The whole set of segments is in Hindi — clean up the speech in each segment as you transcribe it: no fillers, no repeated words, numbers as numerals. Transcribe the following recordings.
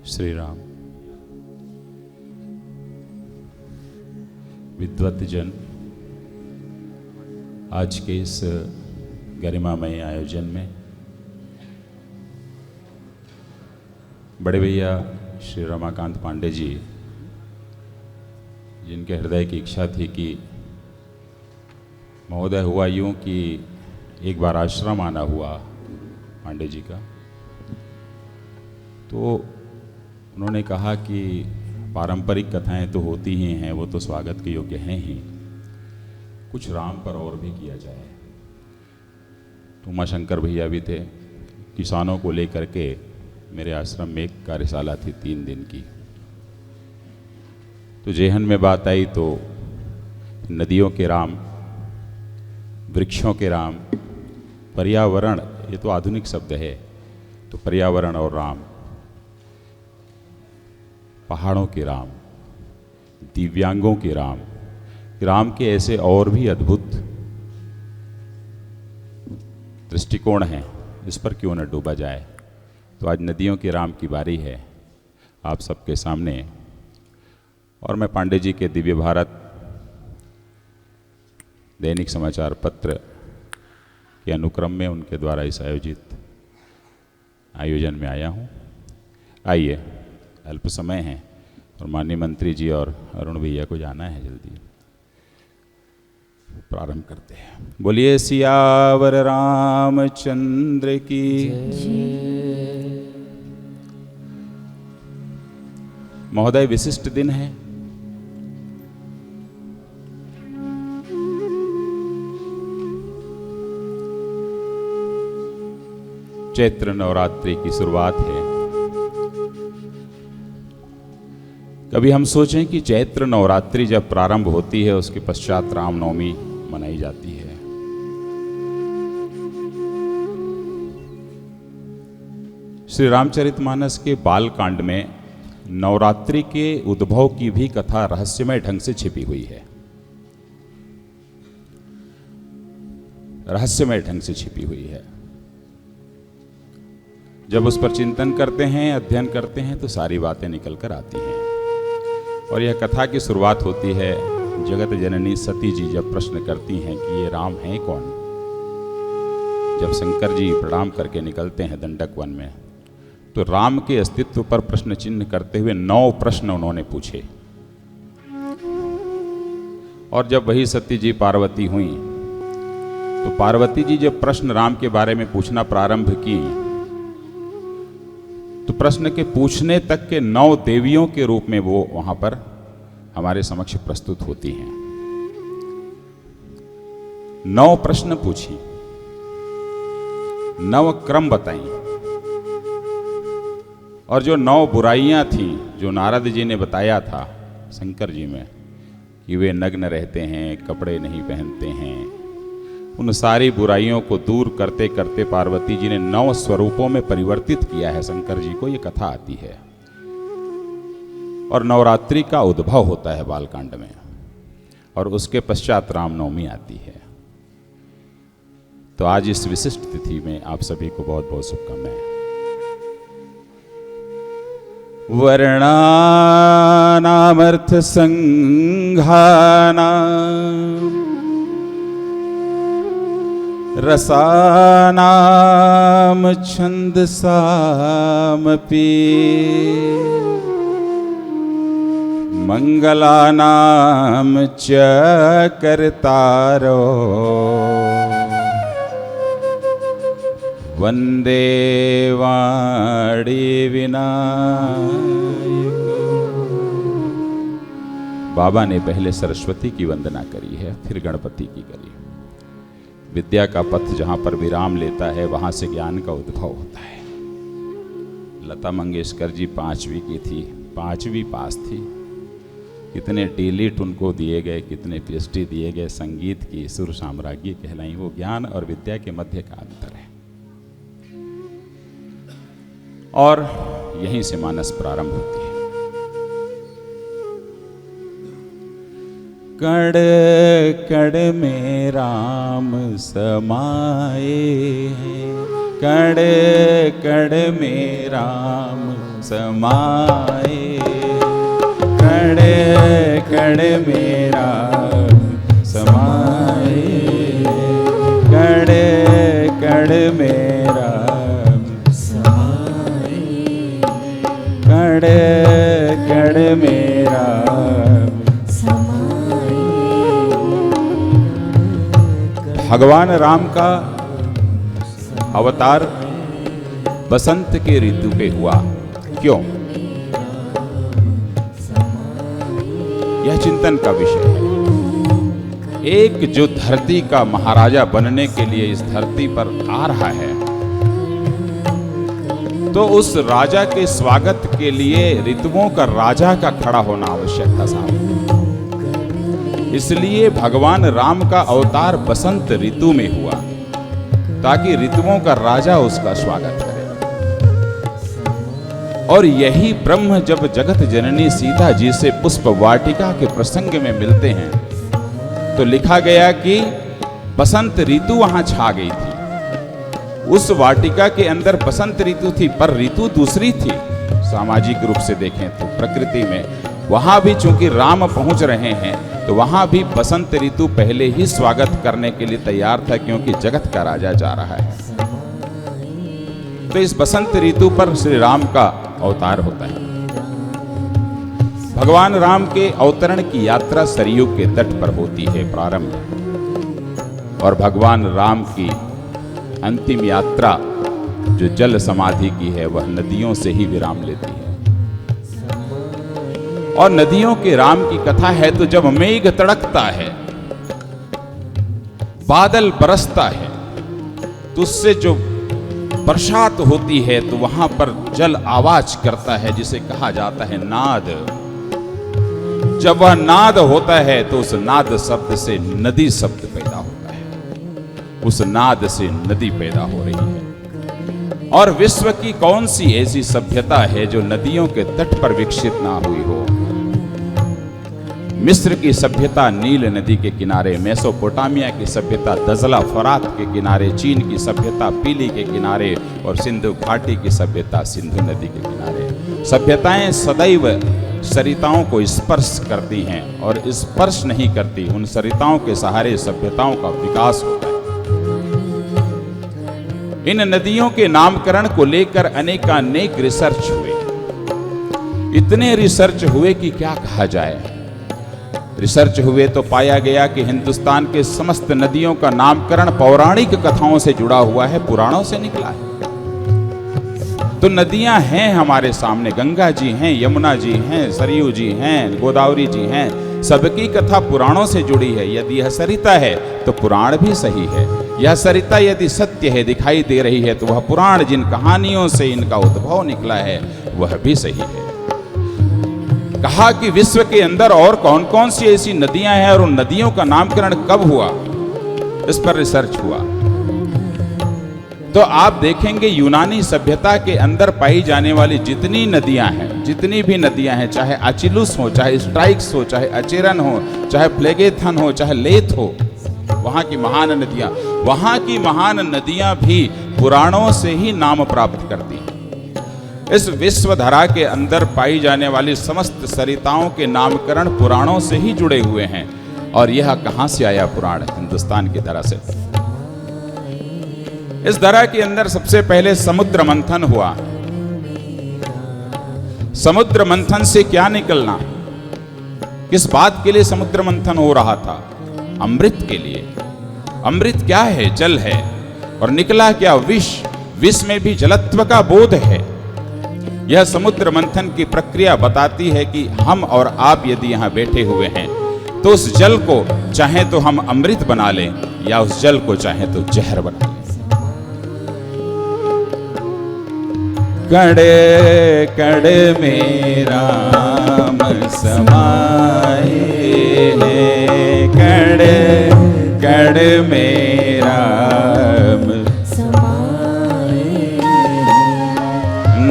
श्री राम। विद्वत जन, आज के इस गरिमामय आयोजन में बड़े भैया श्री रमाकांत पांडे जी, जिनके हृदय की इच्छा थी कि महोदय, हुआ यूँ कि एक बार आश्रम आना हुआ पांडे जी का, तो उन्होंने कहा कि पारंपरिक कथाएं तो होती ही हैं, वो तो स्वागत के योग्य हैं ही, कुछ राम पर और भी किया जाए। तो उमाशंकर भैया भी थे। किसानों को लेकर के मेरे आश्रम में एक कार्यशाला थी 3 दिन की। तो जेहन में बात आई तो नदियों के राम, वृक्षों के राम, पर्यावरण, ये तो आधुनिक शब्द है, तो पर्यावरण और राम, पहाड़ों के राम, दिव्यांगों के राम, राम के ऐसे और भी अद्भुत दृष्टिकोण हैं, इस पर क्यों न डूबा जाए। तो आज नदियों के राम की बारी है आप सबके सामने, और मैं पांडे जी के दिव्य भारत दैनिक समाचार पत्र के अनुक्रम में उनके द्वारा इस आयोजन में आया हूँ। आइए, अल्प समय है और माननीय मंत्री जी और अरुण भैया को जाना है, जल्दी प्रारंभ करते हैं। बोलिए सियावर रामचंद्र की। महोदय, विशिष्ट दिन है। चैत्र नवरात्रि की शुरुआत है। कभी हम सोचें कि चैत्र नवरात्रि जब प्रारंभ होती है, उसके पश्चात रामनवमी मनाई जाती है। श्री रामचरितमानस के बालकांड में नवरात्रि के उद्भव की भी कथा रहस्यमय ढंग से छिपी हुई है। रहस्यमय ढंग से छिपी हुई है। जब उस पर चिंतन करते हैं, अध्ययन करते हैं, तो सारी बातें निकल कर आती हैं। और यह कथा की शुरुआत होती है जगत जननी सती जी जब प्रश्न करती हैं कि ये राम हैं कौन। जब शंकर जी प्रणाम करके निकलते हैं दंडक वन में, तो राम के अस्तित्व पर प्रश्न चिन्ह करते हुए 9 प्रश्न उन्होंने पूछे। और जब वही सती जी पार्वती हुई, तो पार्वती जी जब प्रश्न राम के बारे में पूछना प्रारंभ की, तो प्रश्न के पूछने तक के 9 देवियों के रूप में वो वहां पर हमारे समक्ष प्रस्तुत होती हैं। 9 प्रश्न पूछी, 9 क्रम बताई, और जो 9 बुराइयां थी जो नारद जी ने बताया था शंकर जी में कि वे नग्न रहते हैं, कपड़े नहीं पहनते हैं, उन सारी बुराइयों को दूर करते करते पार्वती जी ने 9 स्वरूपों में परिवर्तित किया है शंकर जी को। ये कथा आती है और नवरात्रि का उद्भव होता है बालकांड में, और उसके पश्चात रामनवमी आती है। तो आज इस विशिष्ट तिथि में आप सभी को बहुत बहुत शुभकामनाएं। वर्णानामर्थ संघाना रसानाम छंदसामपि मंगलानाम च कर्तारो वंदे वाणी विनायको। बाबा ने पहले सरस्वती की वंदना करी है, फिर गणपति की करी। विद्या का पथ जहां पर विराम लेता है, वहां से ज्ञान का उद्भव होता है। लता मंगेशकर जी 5वीं की थी, 5वीं पास थी। कितने डीलिट उनको दिए गए, कितने पीएचडी दिए गए। संगीत की सुर साम्राज्ञी कहलाई। वो ज्ञान और विद्या के मध्य का अंतर है, और यहीं से मानस प्रारंभ होती है। कण कण में राम समाए हैं, कण कण में राम समाए, कण कण में राम समाए, कण कण में राम समाए, कण कण में राम समाए। भगवान राम का अवतार बसंत के ऋतु पे हुआ, क्यों? यह चिंतन का विषय है। एक जो धरती का महाराजा बनने के लिए इस धरती पर आ रहा है, तो उस राजा के स्वागत के लिए ऋतुओं का राजा का खड़ा होना आवश्यक था साहब। इसलिए भगवान राम का अवतार बसंत ऋतु में हुआ, ताकि ऋतुओं का राजा उसका स्वागत करे। और यही ब्रह्म जब जगत जननी सीता जी से पुष्प वाटिका के प्रसंग में मिलते हैं, तो लिखा गया कि बसंत ऋतु वहां छा गई थी। उस वाटिका के अंदर बसंत ऋतु थी, पर ऋतु दूसरी थी। सामाजिक रूप से देखें तो प्रकृति में वहां भी चूंकि राम पहुंच रहे हैं, तो वहां भी बसंत ऋतु पहले ही स्वागत करने के लिए तैयार था, क्योंकि जगत का राजा जा रहा है। तो इस बसंत ऋतु पर श्री राम का अवतार होता है। भगवान राम के अवतरण की यात्रा सरयू के तट पर होती है प्रारंभ, और भगवान राम की अंतिम यात्रा जो जल समाधि की है, वह नदियों से ही विराम लेती है। और नदियों के राम की कथा है, तो जब मेघ तड़कता है, बादल बरसता है, तो उससे जो बरसात होती है, तो वहां पर जल आवाज करता है, जिसे कहा जाता है नाद। जब वह नाद होता है, तो उस नाद शब्द से नदी शब्द पैदा होता है। उस नाद से नदी पैदा हो रही है। और विश्व की कौन सी ऐसी सभ्यता है जो नदियों के तट पर विकसित ना हुई हो? मिस्र की सभ्यता नील नदी के किनारे, मेसोपोटामिया की सभ्यता दजला फरात के किनारे, चीन की सभ्यता पीली के किनारे, और सिंधु घाटी की सभ्यता सिंधु नदी के किनारे। सभ्यताएं सदैव सरिताओं को स्पर्श करती हैं, और स्पर्श नहीं करती, उन सरिताओं के सहारे सभ्यताओं का विकास होता है। इन नदियों के नामकरण को लेकर अनेकानेक रिसर्च हुए। इतने रिसर्च हुए कि क्या कहा जाए। रिसर्च हुए तो पाया गया कि हिंदुस्तान के समस्त नदियों का नामकरण पौराणिक कथाओं से जुड़ा हुआ है, पुराणों से निकला है। तो नदियां हैं हमारे सामने, गंगा जी हैं, यमुना जी हैं, सरयू जी हैं, गोदावरी जी हैं, सबकी कथा पुराणों से जुड़ी है। यदि यह सरिता है तो पुराण भी सही है। यह सरिता यदि सत्य है, दिखाई दे रही है, तो वह पुराण जिन कहानियों से इनका उद्भव निकला है, वह भी सही है। कहा कि विश्व के अंदर और कौन कौन सी ऐसी नदियां हैं, और उन नदियों का नामकरण कब हुआ, इस पर रिसर्च हुआ। तो आप देखेंगे यूनानी सभ्यता के अंदर पाई जाने वाली जितनी नदियां हैं, जितनी भी नदियां हैं, चाहे अचिलुस हो, चाहे स्ट्राइक्स हो, चाहे अचेरन हो, चाहे प्लेगेथन हो, चाहे लेथ हो, वहां की महान नदियां, वहां की महान नदियां भी पुराणों से ही नाम प्राप्त करती हैं। इस विश्वधरा के अंदर पाई जाने वाली समस्त सरिताओं के नामकरण पुराणों से ही जुड़े हुए हैं। और यह कहां से आया पुराण? हिंदुस्तान की धरा से। इस धरा के अंदर सबसे पहले समुद्र मंथन हुआ। समुद्र मंथन से क्या निकलना? किस बात के लिए समुद्र मंथन हो रहा था? अमृत के लिए। अमृत क्या है? जल है। और निकला क्या? विष। विष में भी जलत्व का बोध है। यह समुद्र मंथन की प्रक्रिया बताती है कि हम और आप यदि यहां बैठे हुए हैं, तो उस जल को चाहे तो हम अमृत बना लें, या उस जल को चाहे तो जहर बना लें। कड़े कड़े में राम समाए, कड़े कड़े में राम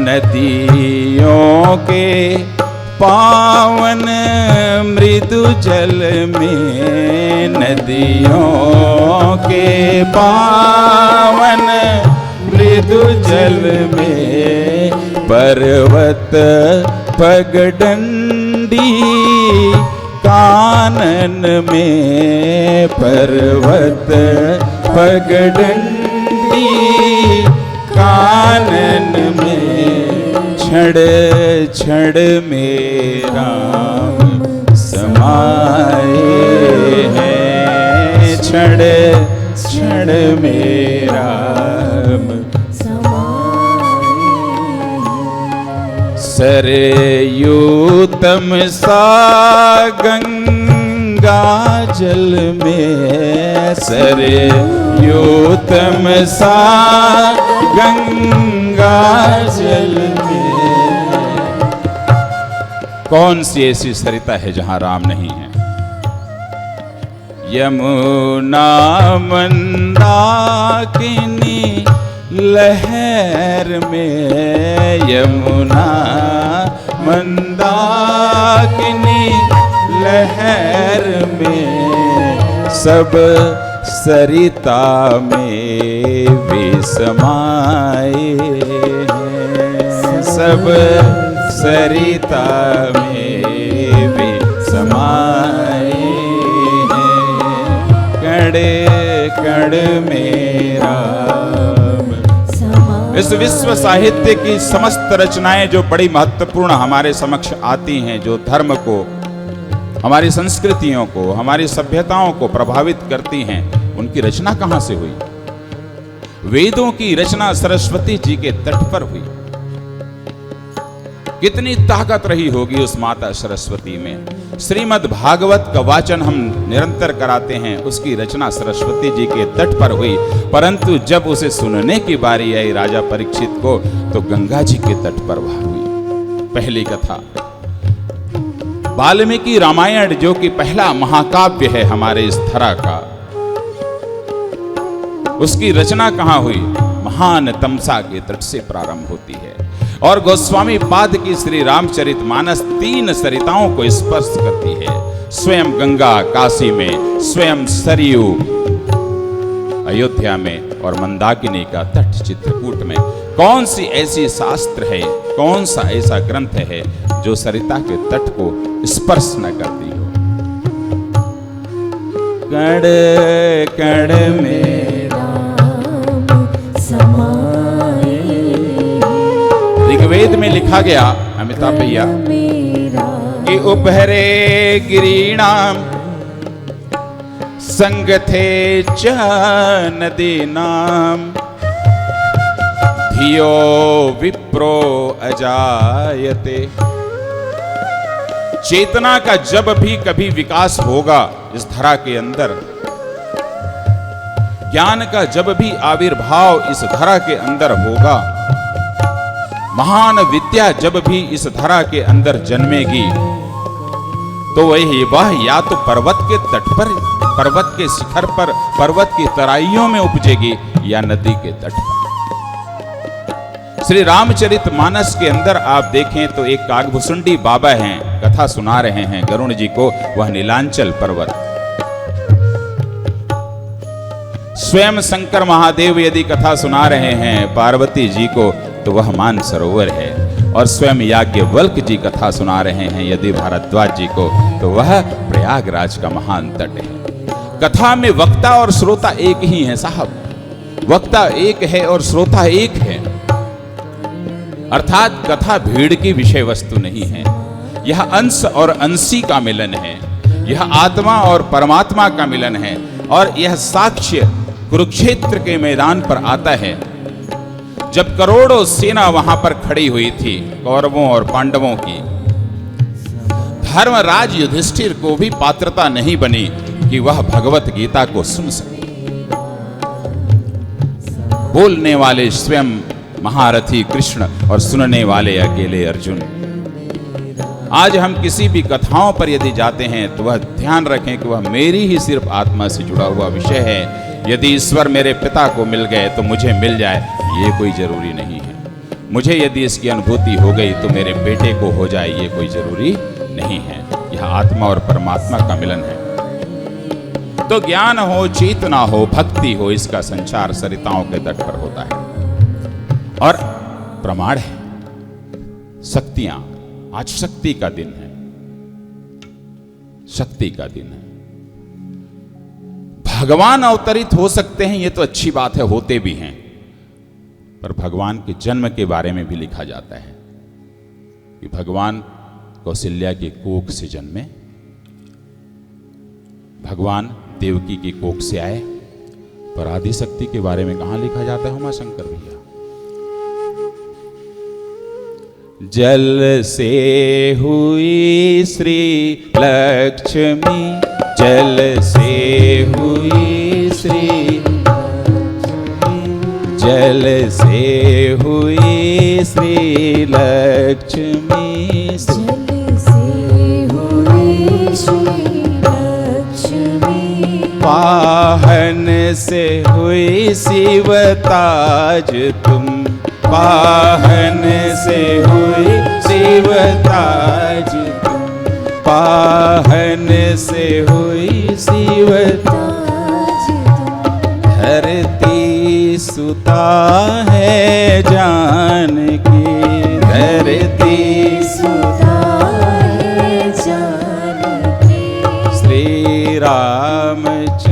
नदियों के पावन मृदु जल में, नदियों के पावन मृदु मृदु जल में पर्वत पगडंडी, कानन में पर्वत पगडंडी, कानन में छड़ छड़ में राम समाए हैं, छड़ छड़ में राम सरयूतम सा गंगा जल में, सरयूतम सा गंगा जल में। कौन सी ऐसी सरिता है जहां राम नहीं है? यमुना मंदाकिनी लहर में, यमुना मंदाकिनी लहर में, सब सरिता में वे समाए हैं, सब सरिता में वे समाए हैं, कण कण में राम। इस विश्व साहित्य की समस्त रचनाएं जो बड़ी महत्वपूर्ण हमारे समक्ष आती हैं, जो धर्म को, हमारी संस्कृतियों को, हमारी सभ्यताओं को प्रभावित करती हैं, उनकी रचना कहां से हुई? वेदों की रचना सरस्वती जी के तट पर हुई। कितनी ताकत रही होगी उस माता सरस्वती में। श्रीमद् भागवत का वाचन हम निरंतर कराते हैं, उसकी रचना सरस्वती जी के तट पर हुई, परंतु जब उसे सुनने की बारी आई राजा परीक्षित को, तो गंगा जी के तट पर वह हुई। पहली कथा वाल्मीकि रामायण, जो कि पहला महाकाव्य है हमारे इस धरा का, उसकी रचना कहां हुई? महान तमसा के तट से प्रारंभ होती है। और गोस्वामी पाद की श्री रामचरितमानस 3 सरिताओं को स्पर्श करती है। स्वयं गंगा काशी में, स्वयं सरयू अयोध्या में, और मंदाकिनी का तट चित्रकूट में। कौन सी ऐसी शास्त्र है, कौन सा ऐसा ग्रंथ है जो सरिता के तट को स्पर्श न करती हो? कण कण में राम समाए। ऋग्वेद में लिखा गया, अमिताभ भैया, कि उभरे गिरीणाम संगथे च नदीनाम, धियो विप्रो अजायते। चेतना का जब भी कभी विकास होगा इस धरा के अंदर, ज्ञान का जब भी आविर्भाव इस धरा के अंदर होगा, महान विद्या जब भी इस धरा के अंदर जन्मेगी, तो वह या तो पर्वत के तट पर, पर्वत के शिखर पर, पर्वत की तराइयों में उपजेगी, या नदी के तट पर। श्री रामचरितमानस के अंदर आप देखें तो एक कागभुसुंडी बाबा हैं, कथा सुना रहे हैं गरुण जी को, वह नीलांचल पर्वत। स्वयं शंकर महादेव यदि कथा सुना रहे हैं पार्वती जी को, तो वह मानसरोवर है। और स्वयं याज्ञवल्क्य जी कथा सुना रहे हैं यदि भारद्वाज जी को, तो वह प्रयागराज का महान तट है। कथा में वक्ता और श्रोता एक ही है साहब, वक्ता एक है और श्रोता एक है। अर्थात कथा भीड़ की विषय वस्तु नहीं है, यह अंश और अंशी का मिलन है, यह आत्मा और परमात्मा का मिलन है। और यह साक्ष्य कुरुक्षेत्र के मैदान पर आता है, जब करोड़ों सेना वहां पर खड़ी हुई थी, कौरवों और पांडवों की। धर्मराज युधिष्ठिर को भी पात्रता नहीं बनी कि वह भगवत गीता को सुन सके। बोलने वाले स्वयं महारथी कृष्ण और सुनने वाले अकेले अर्जुन। आज हम किसी भी कथाओं पर यदि जाते हैं तो वह ध्यान रखें कि वह मेरी ही सिर्फ आत्मा से जुड़ा हुआ विषय है। यदि ईश्वर मेरे पिता को मिल गए तो मुझे मिल जाए, ये कोई जरूरी नहीं है। मुझे यदि इसकी अनुभूति हो गई तो मेरे बेटे को हो जाए, ये कोई जरूरी नहीं है। यह आत्मा और परमात्मा का मिलन है। तो ज्ञान हो, चेतना हो, भक्ति हो, इसका संचार सरिताओं के तट पर होता है। प्रमाण है। शक्तियां, आज शक्ति का दिन है, शक्ति का दिन है। भगवान अवतरित हो सकते हैं, ये तो अच्छी बात है, होते भी हैं, पर भगवान के जन्म के बारे में भी लिखा जाता है कि भगवान कौशल्या के कोख से जन्मे, भगवान देवकी के कोख से आए, पर आदिशक्ति के बारे में कहां लिखा जाता है उमाशंकर भैया? जल से हुई श्री लक्ष्मी, जल से हुई श्री, जल से हुई श्री लक्ष्मी, जल से हुई श्री लक्ष्मी, वाहन से हुई शिवताज तुम, वाहन से हुई शिवताज तुम, वाहन से हुई शिवताज, धरती सुता है जानकी, धरती सुता है जानकी, श्री रामचंद्र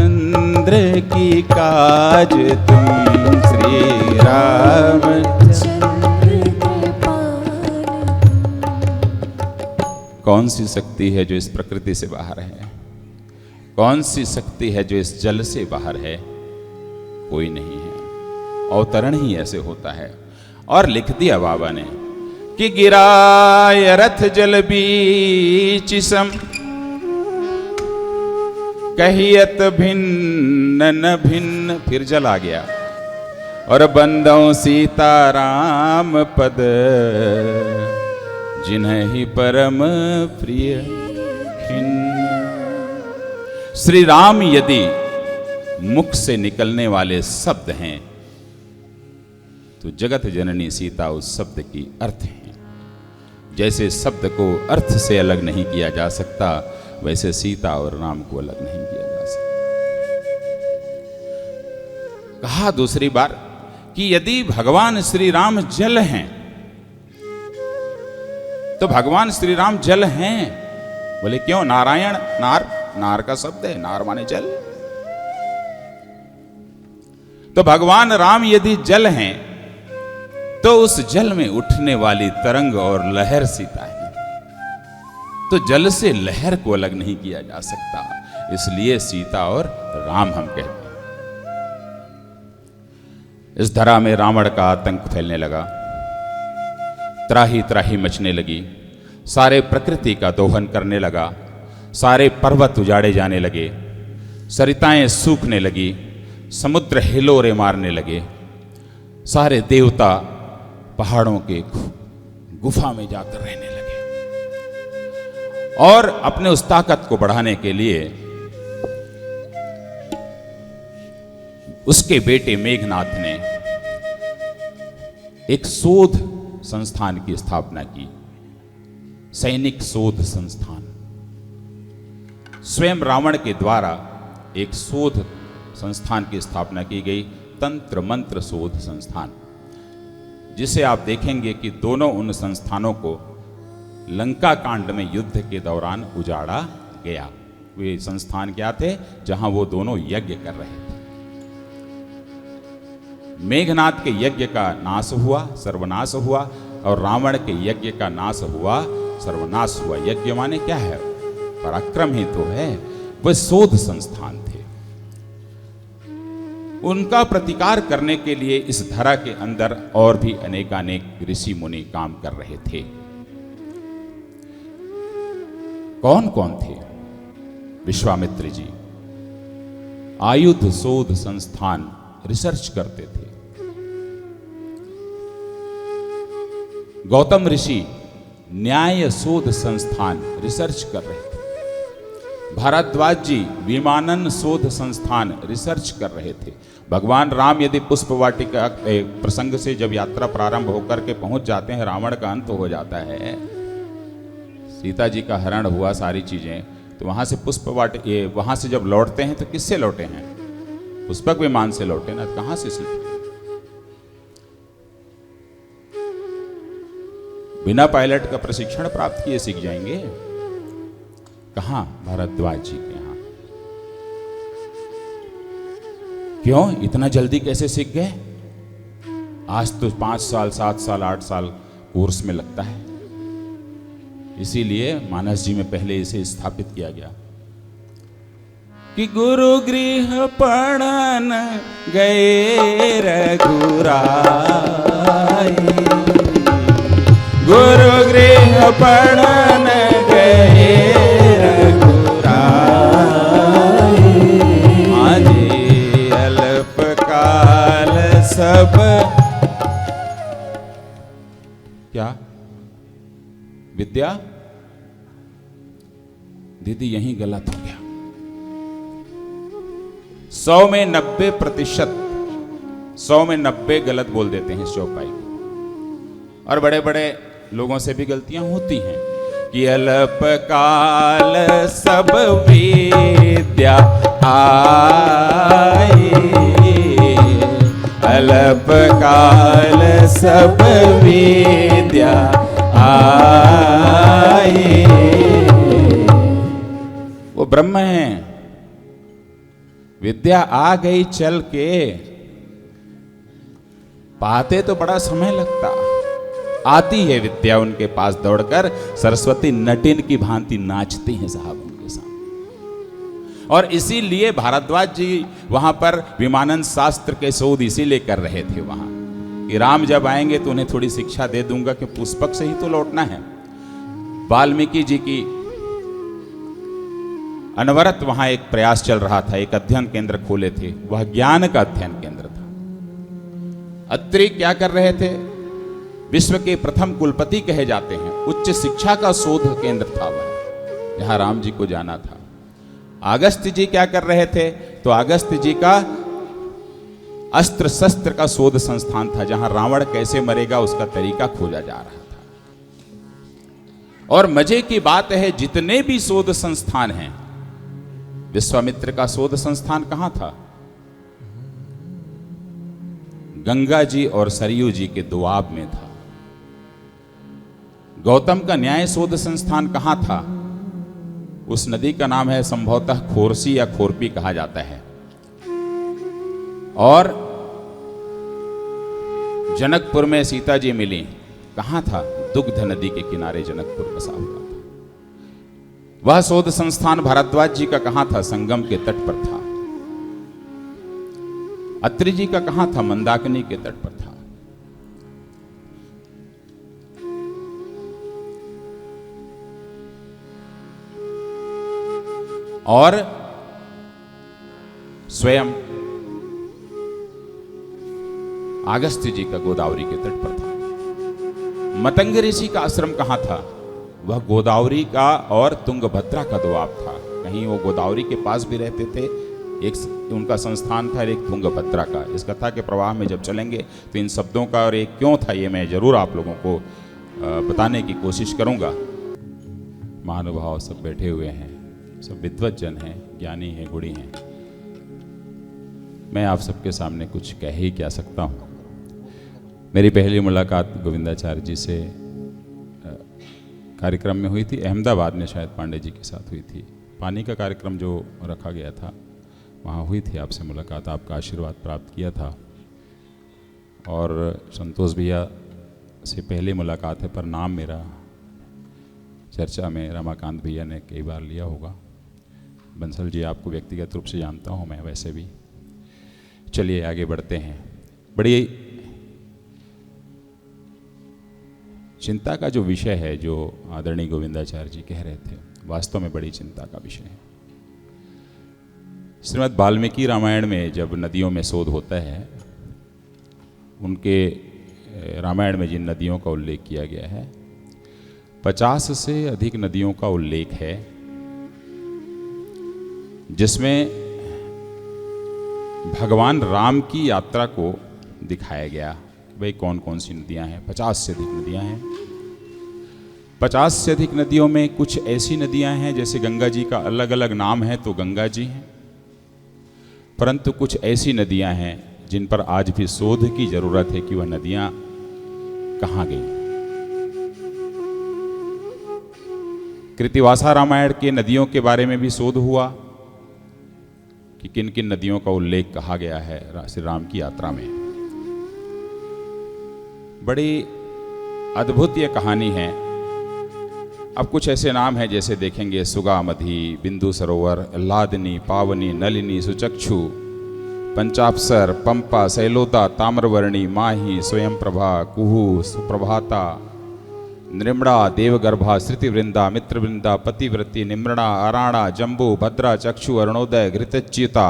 की काज तुम, श्री राम कौन सी शक्ति है जो इस प्रकृति से बाहर है? कौन सी शक्ति है जो इस जल से बाहर है? कोई नहीं है। अवतरण ही ऐसे होता है। और लिख दिया बाबा ने कि गिराय रथ जल बीच सम, कहियत भिन्न न भिन्न, फिर जल आ गया, और बंदों सीताराम पद, जिन्हें परम प्रिय खिन्न। श्री राम यदि मुख से निकलने वाले शब्द हैं तो जगत जननी सीता उस शब्द की अर्थ है। जैसे शब्द को अर्थ से अलग नहीं किया जा सकता, वैसे सीता और राम को अलग नहीं किया जा सकता। कहा दूसरी बार कि यदि भगवान श्री राम जल हैं तो भगवान श्री राम जल हैं। बोले क्यों? नारायण नार, नार का शब्द है, नार माने जल। तो भगवान राम यदि जल हैं तो उस जल में उठने वाली तरंग और लहर सीता है। तो जल से लहर को अलग नहीं किया जा सकता, इसलिए सीता और राम हम कहते हैं। इस धरा में रावण का आतंक फैलने लगा, त्राही त्राही मचने लगी, सारे प्रकृति का दोहन करने लगा, सारे पर्वत उजाड़े जाने लगे, सरिताएं सूखने लगी, समुद्र हिलोरे मारने लगे, सारे देवता पहाड़ों के गुफा में जाकर रहने लगे। और अपने उस ताकत को बढ़ाने के लिए उसके बेटे मेघनाथ ने एक शोध संस्थान की स्थापना की, सैनिक शोध संस्थान। स्वयं रावण के द्वारा एक शोध संस्थान की स्थापना की गई, तंत्र मंत्र शोध संस्थान, जिसे आप देखेंगे कि दोनों उन संस्थानों को लंका कांड में युद्ध के दौरान उजाड़ा गया। वे संस्थान क्या थे? जहां वो दोनों यज्ञ कर रहे थे। मेघनाथ के यज्ञ का नाश हुआ, सर्वनाश हुआ, और रावण के यज्ञ का नाश हुआ, सर्वनाश हुआ। यज्ञ माने क्या है? पराक्रम ही तो है। वह शोध संस्थान थे। उनका प्रतिकार करने के लिए इस धरा के अंदर और भी अनेकानेक ऋषि मुनि काम कर रहे थे। कौन कौन थे? विश्वामित्र जी आयुध शोध संस्थान रिसर्च करते थे। गौतम ऋषि न्याय शोध संस्थान रिसर्च कर रहे थे। भारद्वाज जी विमानन शोध संस्थान रिसर्च कर रहे थे। भगवान राम यदि पुष्प वाटिका प्रसंग से जब यात्रा प्रारंभ होकर के पहुंच जाते हैं, रावण का अंत हो जाता है, सीता जी का हरण हुआ, सारी चीजें, तो वहां से पुष्प वहां से जब लौटते हैं तो किससे लौटे हैं? पुष्पक विमान से लौटे ना, कहां से सीते? बिना पायलट का प्रशिक्षण प्राप्त किए सीख जाएंगे? कहां? भारद्वाज जी के यहां। क्यों इतना जल्दी कैसे सीख गए? आज तो 5 साल 7 साल 8 साल कोर्स में लगता है। इसीलिए मानस जी में पहले इसे स्थापित किया गया कि गुरु गृह पढ़न गए रघुराई, गुरु गृह पढ़न गए रघुराई, आजे अल्प काल सब। क्या विद्या? दीदी यही गलत हो गया। 100 में 90%, 100 में 90 गलत बोल देते हैं चौपाई को। और बड़े बड़े लोगों से भी गलतियां होती हैं कि अल्प काल सब विद्या आई, अल्प काल सब विद्या आई। वो ब्रह्म है, विद्या आ गई चल के, पाते तो बड़ा समय लगता। आती है विद्या उनके पास दौड़कर, सरस्वती नटिन की भांति नाचती हैं साहब उनके सामने। और इसीलिए भारद्वाज जी वहां पर विमानन शास्त्र के शोध इसीलिए कर रहे थे वहां कि राम जब आएंगे तो उन्हें थोड़ी शिक्षा दे दूंगा कि पुष्पक से ही तो लौटना है। वाल्मीकि जी की अनवरत वहां एक प्रयास चल रहा था, एक अध्ययन केंद्र खोले थे, वह ज्ञान का अध्ययन केंद्र था। अत्रि क्या कर रहे थे? विश्व के प्रथम कुलपति कहे जाते हैं, उच्च शिक्षा का शोध केंद्र था वह, जहां राम जी को जाना था। अगस्त्य जी क्या कर रहे थे? तो अगस्त्य जी का अस्त्र शस्त्र का शोध संस्थान था, जहां रावण कैसे मरेगा उसका तरीका खोजा जा रहा था। और मजे की बात है, जितने भी शोध संस्थान हैं, विश्वामित्र का शोध संस्थान कहां था? गंगा जी और सरयू जी के दोआब में था। गौतम का न्याय शोध संस्थान कहां था? उस नदी का नाम है संभवतः खोरसी या खोरपी कहा जाता है। और जनकपुर में सीता जी मिली, कहां था? दुग्ध नदी के किनारे जनकपुर बसा हुआ था। वह शोध संस्थान भारद्वाज जी का कहां था? संगम के तट पर था। अत्रि जी का कहां था? मंदाकिनी के तट पर था। और स्वयं अगस्त्य जी का गोदावरी के तट पर था। मतंग ऋषि का आश्रम कहां था? वह गोदावरी का और तुंगभद्रा का दोआब था। कहीं वो गोदावरी के पास भी रहते थे, एक उनका संस्थान था, एक तुंगभद्रा का। इस कथा के प्रवाह में जब चलेंगे तो इन शब्दों का और एक क्यों था ये मैं जरूर आप लोगों को बताने की कोशिश करूंगा। महानुभाव सब बैठे हुए हैं, सब विद्वत जन हैं, ज्ञानी हैं, गुणी हैं। मैं आप सबके सामने कुछ कह ही क्या सकता हूँ। मेरी पहली मुलाकात गोविंदाचार्य जी से कार्यक्रम में हुई थी, अहमदाबाद में शायद पांडे जी के साथ हुई थी। पानी का कार्यक्रम जो रखा गया था वहाँ हुई थी आपसे मुलाकात, आपका आशीर्वाद प्राप्त किया था। और संतोष भैया से पहले मुलाकात है, पर नाम मेरा चर्चा में रमाकांत भैया ने कई बार लिया होगा। बंसल जी आपको व्यक्तिगत रूप से जानता हूँ मैं वैसे भी। चलिए आगे बढ़ते हैं। बड़ी चिंता का जो विषय है, जो आदरणीय गोविंदाचार्य जी कह रहे थे, वास्तव में बड़ी चिंता का विषय है। श्रीमद् वाल्मीकि रामायण में जब नदियों में शोध होता है, उनके रामायण में जिन नदियों का उल्लेख किया गया है, 50 से अधिक नदियों का उल्लेख है, जिसमें भगवान राम की यात्रा को दिखाया गया। भाई कौन कौन सी नदियां हैं? 50 से अधिक नदियां हैं। 50 से अधिक नदियों में कुछ ऐसी नदियां हैं, जैसे गंगा जी का अलग अलग नाम है तो गंगा जी हैं, परंतु कुछ ऐसी नदियां हैं जिन पर आज भी शोध की जरूरत है कि वह नदियां कहाँ गई। कृतिवासा रामायण के नदियों के बारे में भी शोध हुआ कि किन किन नदियों का उल्लेख कहा गया है श्री राम की यात्रा में। बड़ी अद्भुत ये कहानी है। अब कुछ ऐसे नाम हैं जैसे देखेंगे सुगामधी, बिंदु सरोवर, लादनी, पावनी, नलिनी, सुचक्षु, पंचाप्सर, पंपा, शैलोदा, ताम्रवर्णी, माही, स्वयंप्रभा, कुहू, सुप्रभाता, नृमणा, देवगर्भा, श्रुतिवृंदा, मित्रवृंदा, पतिव्रती, निम्रणा, अराणा, जंबू, भद्रा, चक्षु, अरुणोदय, घृतच्युता,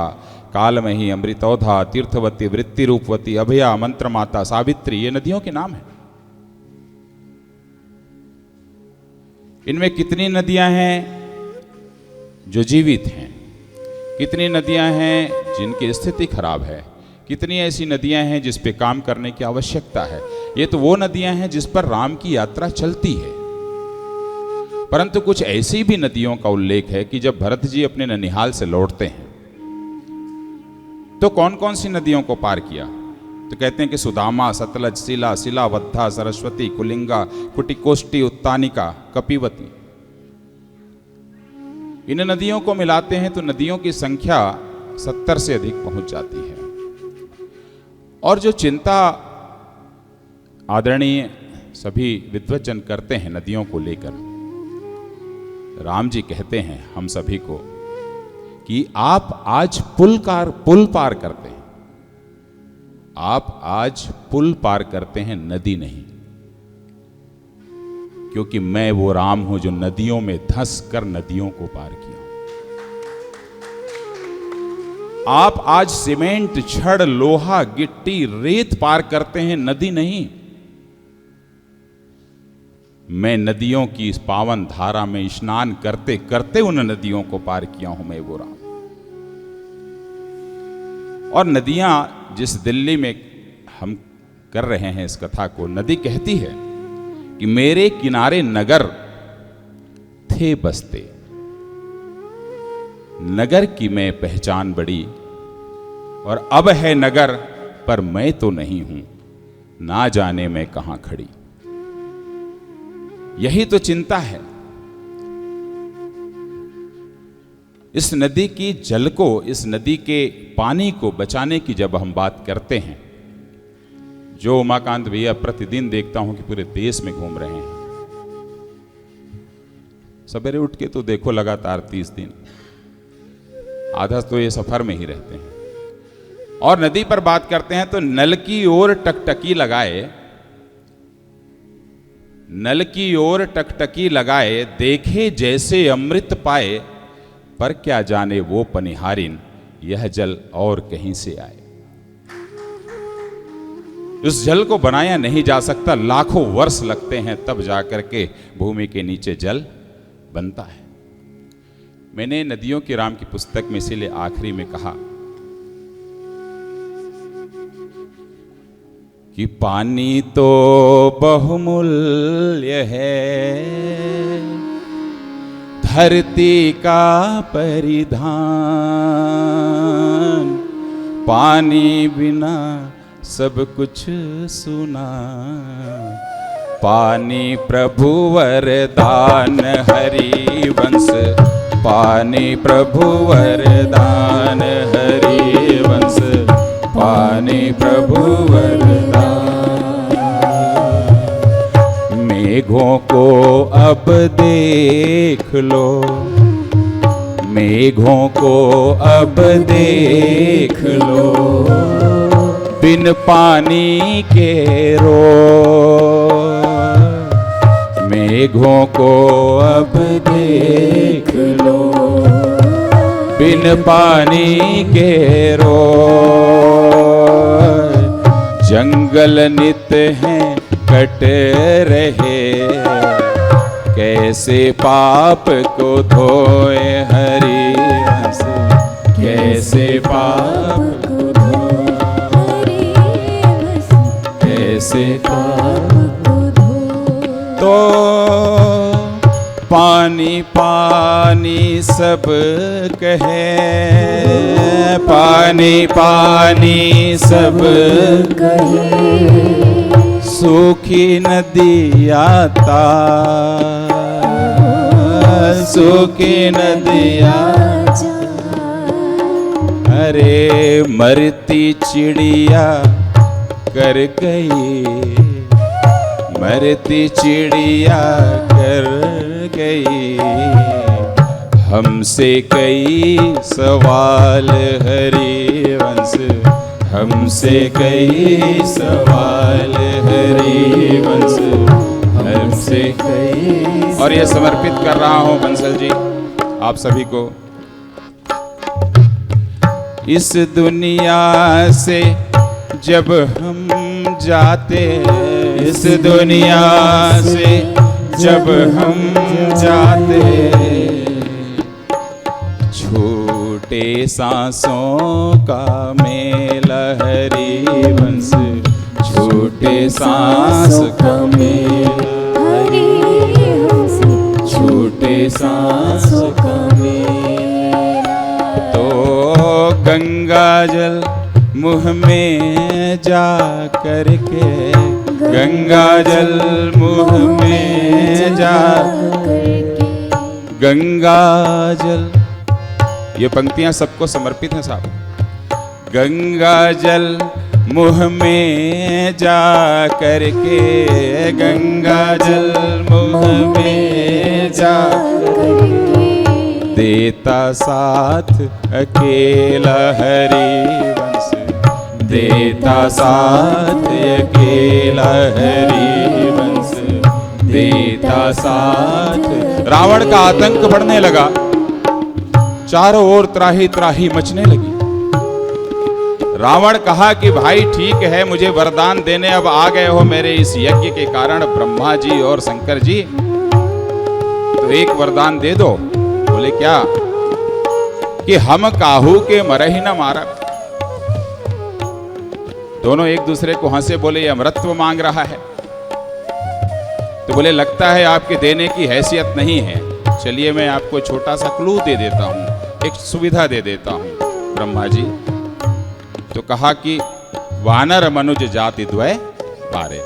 कालमही, अमृतौधा, तीर्थवती, वृत्ति रूपवती, अभया, मंत्रमाता, सावित्री, ये नदियों के नाम हैं। इनमें कितनी नदियां हैं जो जीवित हैं, कितनी नदियां हैं जिनकी स्थिति खराब है, कितनी ऐसी नदियां हैं जिस पे काम करने की आवश्यकता है। ये तो वो नदियां हैं जिस पर राम की यात्रा चलती है। परंतु कुछ ऐसी भी नदियों का उल्लेख है कि जब भरत जी अपने ननिहाल से लौटते हैं तो कौन कौन सी नदियों को पार किया। तो कहते हैं कि सुदामा, सतलज, शिला, शिलावद्धा, सरस्वती, कुलिंगा, कुटिकोष्टी, उत्तानिका, कपिवती। इन नदियों को मिलाते हैं तो नदियों की संख्या 70 से अधिक पहुंच जाती है। और जो चिंता आदरणीय सभी विद्वज्जन करते हैं नदियों को लेकर, राम जी कहते हैं हम सभी को कि आप आज पुल पार करते हैं, आप आज पुल पार करते हैं, नदी नहीं। क्योंकि मैं वो राम हूं जो नदियों में धंस कर नदियों को पार किया। आप आज सीमेंट, छड़, लोहा, गिट्टी, रेत पार करते हैं, नदी नहीं। मैं नदियों की इस पावन धारा में स्नान करते करते उन नदियों को पार किया हूं, मैं वो राम। और नदियां जिस दिल्ली में हम कर रहे हैं इस कथा को, नदी कहती है कि मेरे किनारे नगर थे बसते, नगर की मैं पहचान बड़ी, और अब है नगर पर मैं तो नहीं हूं, ना जाने मैं कहां खड़ी। यही तो चिंता है। इस नदी की जल को, इस नदी के पानी को बचाने की जब हम बात करते हैं, जो उमाकांत भैया प्रतिदिन देखता हूं कि पूरे देश में घूम रहे हैं, सवेरे उठ के तो देखो लगातार 30 दिन, आधा तो ये सफर में ही रहते हैं। और नदी पर बात करते हैं तो नल की ओर टकटकी लगाए, नल की ओर टकटकी लगाए, देखे जैसे अमृत पाए, पर क्या जाने वो पनिहारिन, यह जल और कहीं से आए। उस जल को बनाया नहीं जा सकता, लाखों वर्ष लगते हैं तब जाकर के भूमि के नीचे जल बनता है। मैंने नदियों की राम की पुस्तक में इसीलिए आखिरी में कहा कि पानी तो बहुमूल्य है, धरती का परिधान, पानी बिना सब कुछ सुना, पानी प्रभु वरदान हरि वंश, पानी प्रभु वरदान हरि वंश, पानी प्रभु वरदान। मेघों को अब देख लो, मेघों को अब देख लो, बिन पानी के रो, मेघों को अब देख लो, बिन पानी के रो, जंगल नित हैं कट रहे, कैसे पाप को धोए हरि वंश, कैसे पाप को धोए हरि वंश, कैसे पाप को धोए। तो पानी पानी सब कहे, पानी पानी सब कहे, सूखी नदी आता, सूखी नदियाँ अरे मरती चिड़िया कर गई, मरती चिड़िया कर गई, हमसे कई सवाल हरिवंश, हमसे कई सवाल हरिवंश, हमसे कई। और ये समर्पित कर रहा हूं बंसल जी आप सभी को। इस दुनिया से जब हम जाते, इस दुनिया से जब हम जाते, छोटे सांसों का मेला हरिवंश, छोटे सांस का मेला हरिवंश, छोटे सांस का मेला। तो गंगा जल मुँह में जा करके, गंगा जल मुँह में जा करके, गंगा जल, ये पंक्तियां सबको समर्पित हैं साहब। गंगा जल मुँह में जा करके, गंगा जल मुँह में जा करके, देता साथ अकेला हरिवंश, देता साथ अकेला हरिवंश, देता साथ। रावण का आतंक बढ़ने लगा, चारों ओर त्राही त्राही मचने लगी। रावण कहा कि भाई ठीक है, मुझे वरदान देने अब आ गए हो मेरे इस यज्ञ के कारण ब्रह्मा जी और शंकर जी, तो एक वरदान दे दो। बोले क्या? कि हम काहू के मरहि न मारब। दोनों एक दूसरे को हंसे, बोले ये अमरत्व मांग रहा है। तो बोले लगता है आपके देने की हैसियत नहीं है, चलिए मैं आपको छोटा सा क्लू दे देता हूं, एक सुविधा दे देता हूं ब्रह्मा जी। तो कहा कि वानर मनुज जाति द्वय पारे।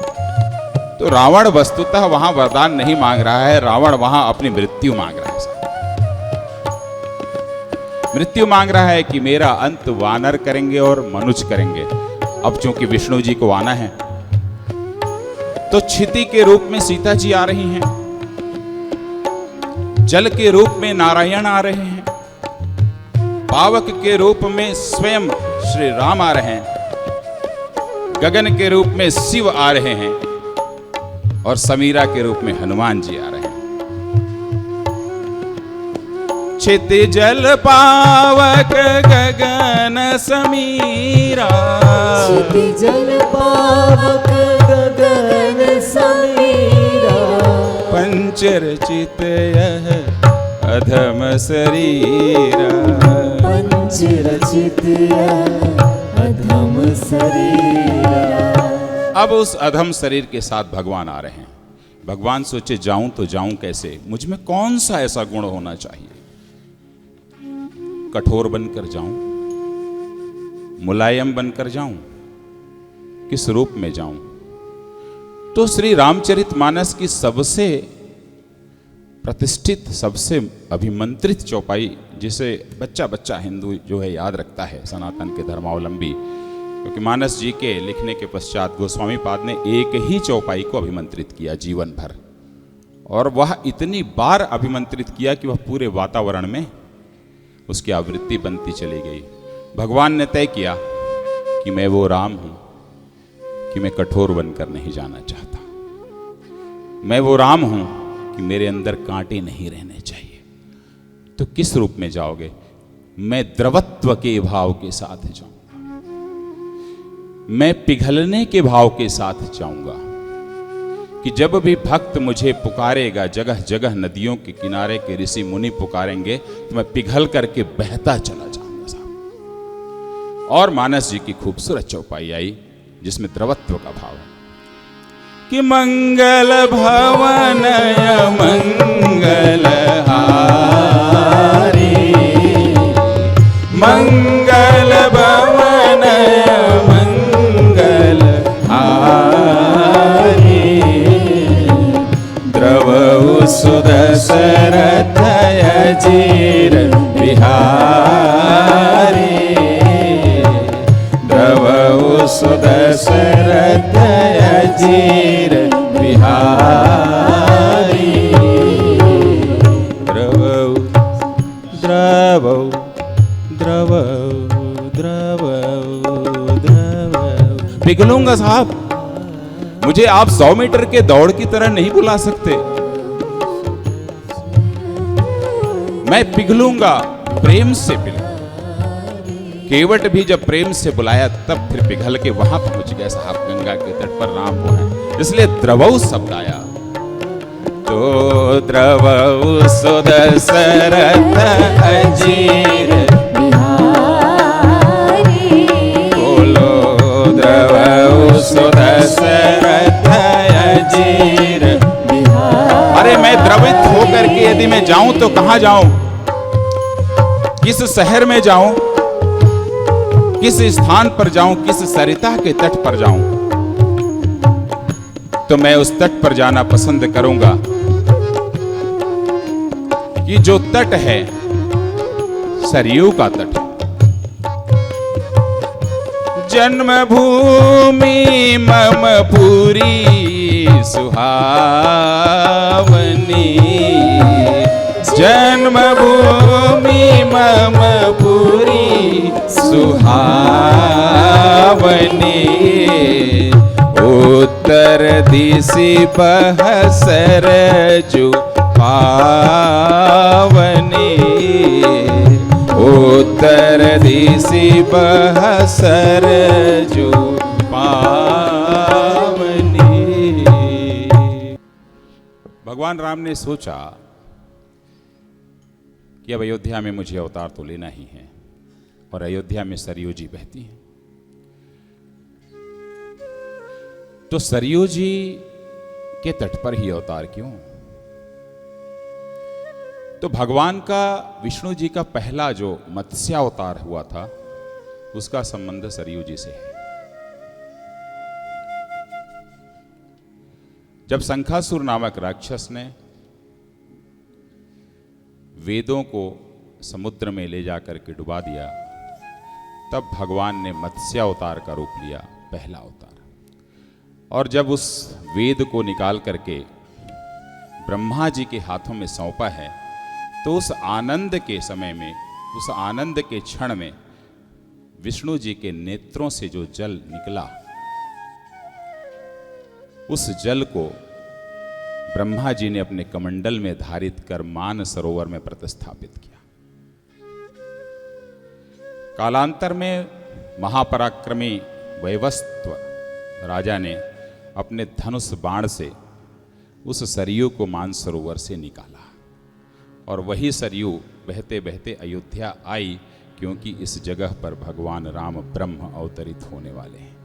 तो रावण वस्तुतः वहां वरदान नहीं मांग रहा है, रावण वहां अपनी मृत्यु मांग रहा है। मृत्यु मांग रहा है कि मेरा अंत वानर करेंगे और मनुज करेंगे। अब चूंकि विष्णु जी को आना है, तो क्षिति के रूप में सीता जी आ रही हैं, जल के रूप में नारायण आ रहे हैं, पावक के रूप में स्वयं श्री राम आ रहे हैं, गगन के रूप में शिव आ रहे हैं, और समीरा के रूप में हनुमान जी आ रहे हैं। क्षिति जल पावक गगन समीरा, क्षिति जल पावक गगन समीरा, पंचरचित यह अधम शरीरा, पंचरचित यह अधम शरीरा। अब उस अधम शरीर के साथ भगवान आ रहे हैं। भगवान सोचे जाऊं तो जाऊं कैसे, मुझ में कौन सा ऐसा गुण होना चाहिए? कठोर बनकर जाऊं, मुलायम बनकर जाऊं, किस रूप में जाऊं? तो श्री रामचरितमानस की सबसे प्रतिष्ठित, सबसे अभिमंत्रित चौपाई, जिसे बच्चा बच्चा हिंदू जो है याद रखता है, सनातन के धर्मावलंबी, क्योंकि मानस जी के लिखने के पश्चात गोस्वामी पाद ने एक ही चौपाई को अभिमंत्रित किया जीवन भर, और वह इतनी बार अभिमंत्रित किया कि वह पूरे वातावरण में उसकी आवृत्ति बनती चली गई। भगवान ने तय किया कि मैं वो राम हूं कि मैं कठोर बनकर नहीं जाना चाहता, मैं वो राम हूं कि मेरे अंदर कांटे नहीं रहने चाहिए। तो किस रूप में जाओगे? मैं द्रवत्व के भाव के साथ जाऊंगा, मैं पिघलने के भाव के साथ जाऊंगा, कि जब भी भक्त मुझे पुकारेगा, जगह जगह नदियों के किनारे के ऋषि मुनि पुकारेंगे, तो मैं पिघल करके बहता चला जाऊंगा साहब। और मानस जी की खूबसूरत चौपाई आई जिसमें द्रवत्व का भाव है कि मंगल भवन मंगल हारी, मंगल भवन मंगल हारी, द्रवौ सुदशरथ अजीर बिहारी, द्रवौ सुदशरथ अजीर बिहारी, द्रवौ द्रवौ द्रवौ द्रवौ द्रवौ। पिघलूंगा साहब, मुझे आप 100 मीटर के दौड़ की तरह नहीं बुला सकते। मैं पिघलूंगा, प्रेम से पिघलूंगा। केवट भी जब प्रेम से बुलाया तब फिर पिघल के वहां पहुंच गए साहब, गंगा के तट पर राम को है, इसलिए द्रवौ शब्द आया। तो द्रवौ सुदशरथ अजीर बिहारी, बोलो द्रवौ सुदशरथ अजीर बिहारी। अरे मैं द्रवित होकर के यदि मैं जाऊं तो कहां जाऊं, किस शहर में जाऊं, किस स्थान पर जाऊं, किस सरिता के तट पर जाऊं? तो मैं उस तट पर जाना पसंद करूंगा कि जो तट है सरयू का तट। जन्मभूमि मम पूरी सुहावनी, जन्मभूमि मम पूरी सुहावनी, उत्तर दिशि बह सरजू पावनी, उत्तर दिशि बह सरजू पावनी। भगवान राम ने सोचा कि अब अयोध्या में मुझे अवतार तो लेना ही है, और अयोध्या में सरयू जी बहती हैं, तो सरयू जी के तट पर ही अवतार क्यों? तो भगवान का, विष्णु जी का पहला जो मत्स्यावतार हुआ था उसका संबंध सरयू जी से है। जब शंखासुर नामक राक्षस ने वेदों को समुद्र में ले जाकर के डुबा दिया, तब भगवान ने मत्स्यावतार का रूप लिया, पहला अवतार। और जब उस वेद को निकाल करके ब्रह्मा जी के हाथों में सौंपा है, तो उस आनंद के समय में, उस आनंद के क्षण में विष्णु जी के नेत्रों से जो जल निकला, उस जल को ब्रह्मा जी ने अपने कमंडल में धारित कर मान सरोवर में प्रतिस्थापित किया। कालांतर में महापराक्रमी वैवस्वत राजा ने अपने धनुष बाण से उस सरयू को मानसरोवर से निकाला, और वही सरयू बहते बहते अयोध्या आई, क्योंकि इस जगह पर भगवान राम ब्रह्म अवतरित होने वाले हैं।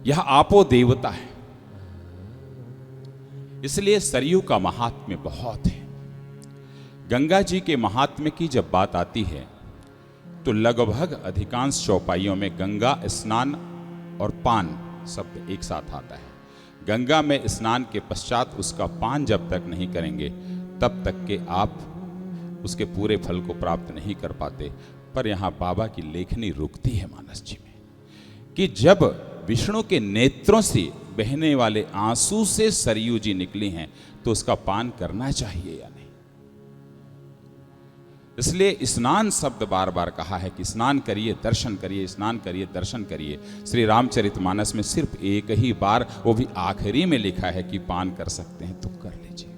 यह आपो देवता है, इसलिए सरयू का महात्म्य बहुत है। गंगा जी के महात्म्य की जब बात आती है तो लगभग अधिकांश चौपाइयों में गंगा स्नान और पान शब्द एक साथ आता है। गंगा में स्नान के पश्चात उसका पान जब तक नहीं करेंगे तब तक के आप उसके पूरे फल को प्राप्त नहीं कर पाते। पर यहाँ बाबा की लेखनी रुकती है मानस जी में कि जब विष्णु के नेत्रों से बहने वाले आंसू से सरयू जी निकली हैं तो उसका पान करना चाहिए या नहीं। इसलिए स्नान शब्द बार बार कहा है कि स्नान करिए, दर्शन करिए, स्नान करिए, दर्शन करिए। श्री रामचरितमानस में सिर्फ एक ही बार, वो भी आखिरी में लिखा है कि पान कर सकते हैं तो कर लीजिए।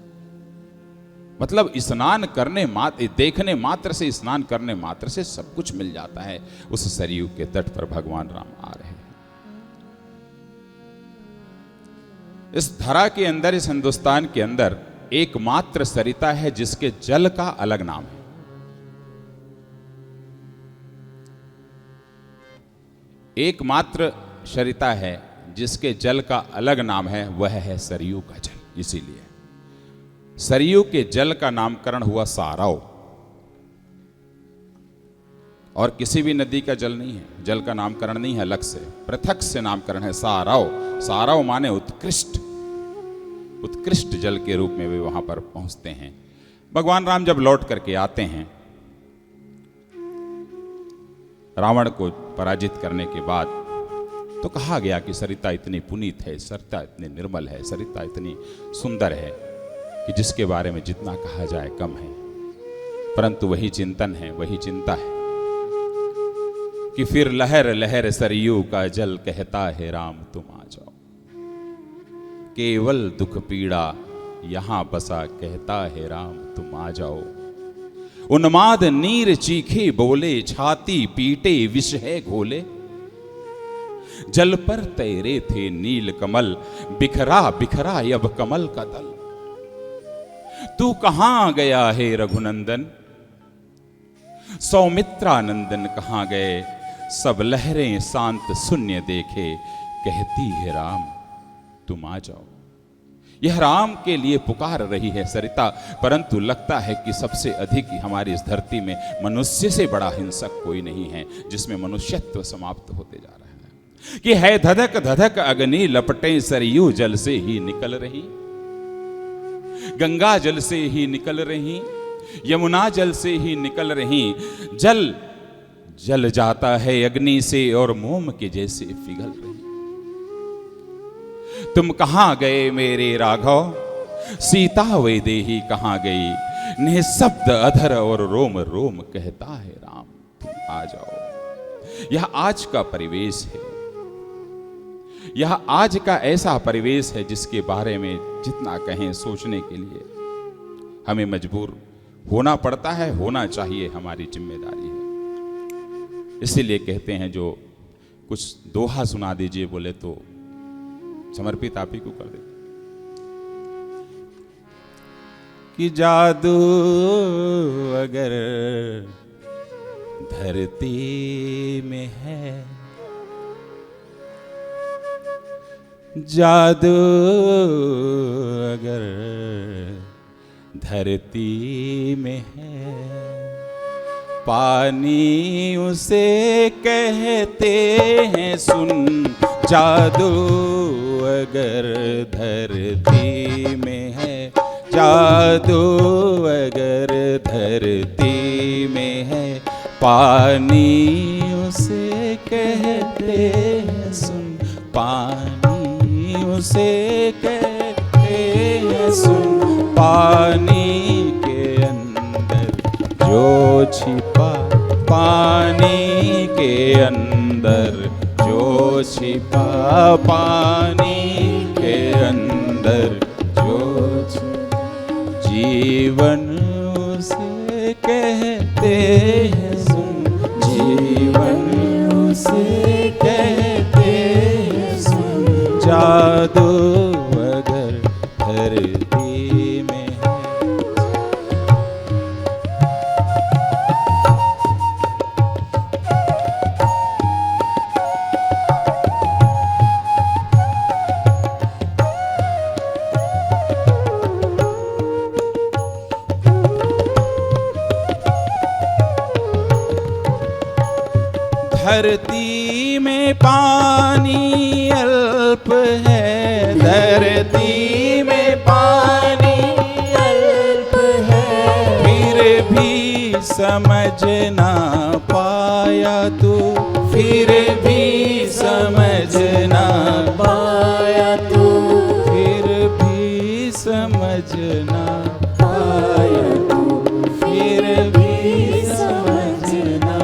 मतलब स्नान करने मात्र, देखने मात्र से, स्नान करने मात्र से सब कुछ मिल जाता है। उस सरयू के तट पर भगवान राम आ रहे हैं। इस धरा के अंदर, इस हिंदुस्तान के अंदर एकमात्र सरिता है जिसके जल का अलग नाम है। एकमात्र सरिता है जिसके जल का अलग नाम है, वह है सरयू का जल। इसीलिए सरयू के जल का नामकरण हुआ सारव। और किसी भी नदी का जल नहीं है, जल का नामकरण नहीं है, अलग से पृथक से नामकरण है सारव। सारव माने उत्कृष्ट, उत्कृष्ट जल के रूप में वे वहां पर पहुंचते हैं। भगवान राम जब लौट करके आते हैं रावण को पराजित करने के बाद, तो कहा गया कि सरिता इतनी पुनीत है, सरिता इतनी निर्मल है, सरिता इतनी सुंदर है कि जिसके बारे में जितना कहा जाए कम है। परंतु वही चिंतन है, वही चिंता है कि फिर लहर लहर सरयू का जल कहता है राम तुम आ जाओ। केवल दुख पीड़ा यहां बसा कहता है राम तुम आ जाओ। उन्माद नीर चीखे बोले छाती पीटे विष है घोले। जल पर तैरे थे नील कमल बिखरा बिखरा अब कमल का दल। तू कहां गया है रघुनंदन, सौमित्रानंदन कहां गए। सब लहरें शांत शून्य देखे कहती है राम तुम आ जाओ। यह राम के लिए पुकार रही है सरिता, परंतु लगता है कि सबसे अधिक हमारी इस धरती में मनुष्य से बड़ा हिंसक कोई नहीं है, जिसमें मनुष्यत्व समाप्त होते जा रहा है। कि है धधक धधक अग्नि लपटें सरयू जल से ही निकल रही, गंगा जल से ही निकल रही, यमुना जल से ही निकल रही। जल जल जाता है अग्नि से और मोम के जैसे पिघल रही। तुम कहां गए मेरे राघव, सीता वैदेही कहां गई। निःशब्द अधर और रोम रोम कहता है राम तुम आ जाओ। यह आज का परिवेश है, यह आज का ऐसा परिवेश है जिसके बारे में जितना कहें सोचने के लिए हमें मजबूर होना पड़ता है, होना चाहिए, हमारी जिम्मेदारी है। इसीलिए कहते हैं जो कुछ दोहा सुना दीजिए बोले तो समर्पित आप ही को कर दे। कि जादू अगर धरती में है, जादू अगर धरती में है, पानी उसे कहते हैं सुन। जादू अगर धरती में है, जादू अगर धरती में है, पानी उसे कहते हैं सुन। पानी उसे कहते हैं सुन। पानी के अंदर जो छिपा, पानी के अंदर जो छिपा, पानी के अंदर जो छिपा, जीवन उसे कहते हैं सुन। जीवन उसे कहते हैं सुन। जादू अगर धरती में है। धरती में पानी अल्प है, धरती में पानी अल्प है, फिर भी समझ ना पाया तू, फिर भी समझ ना पाया तू, फिर भी समझ ना पाया तू, फिर भी समझ ना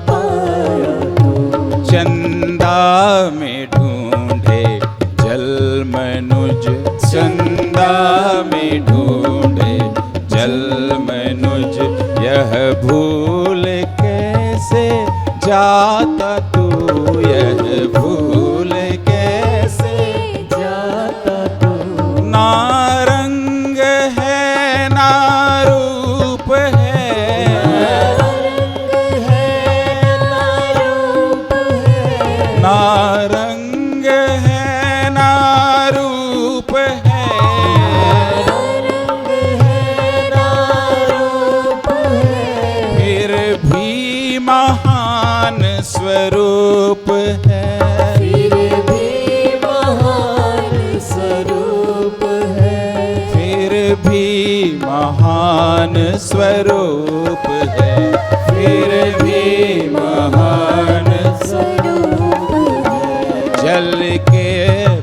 पाया तू। चंदा में ढूंढे जल मनुज, चंदा में ढूंढे जल मनुज, यह भूल कैसे जाता तू, यह भूल कैसे जाता तू। ना रंग है ना रूप है, ना रंग है ना रूप है, फिर भी महा स्वरूप है, फिर भी महान स्वरूप है। जल के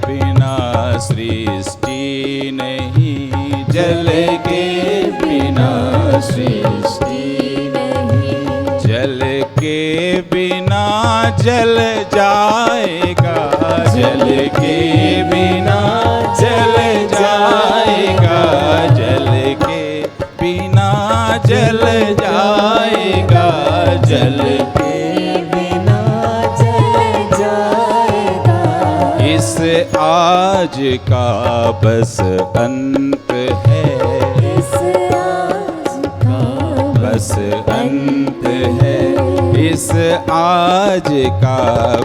बिना सृष्टि नहीं, जल के बिना सृष्टि नहीं, जल के बिना जल जाएगा, जल के बिना जल जाएगा, जल के बिना जल जाएगा, जल के बिना जल जाएगा। इस आज का बस अंत है, इस आज का बस अंत है, इस आज का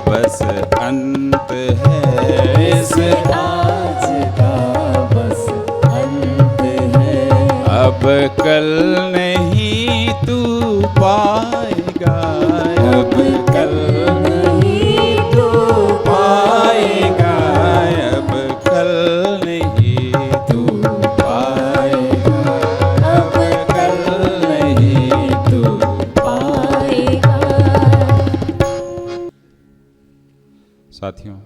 बस अंत है, इस आज का बस अंत है। अब कल नहीं तू पाएगा, अब कल नहीं तू पाएगा, अब कल नहीं तू पाएगा, अब कल नहीं तू पाएगा। साथियों,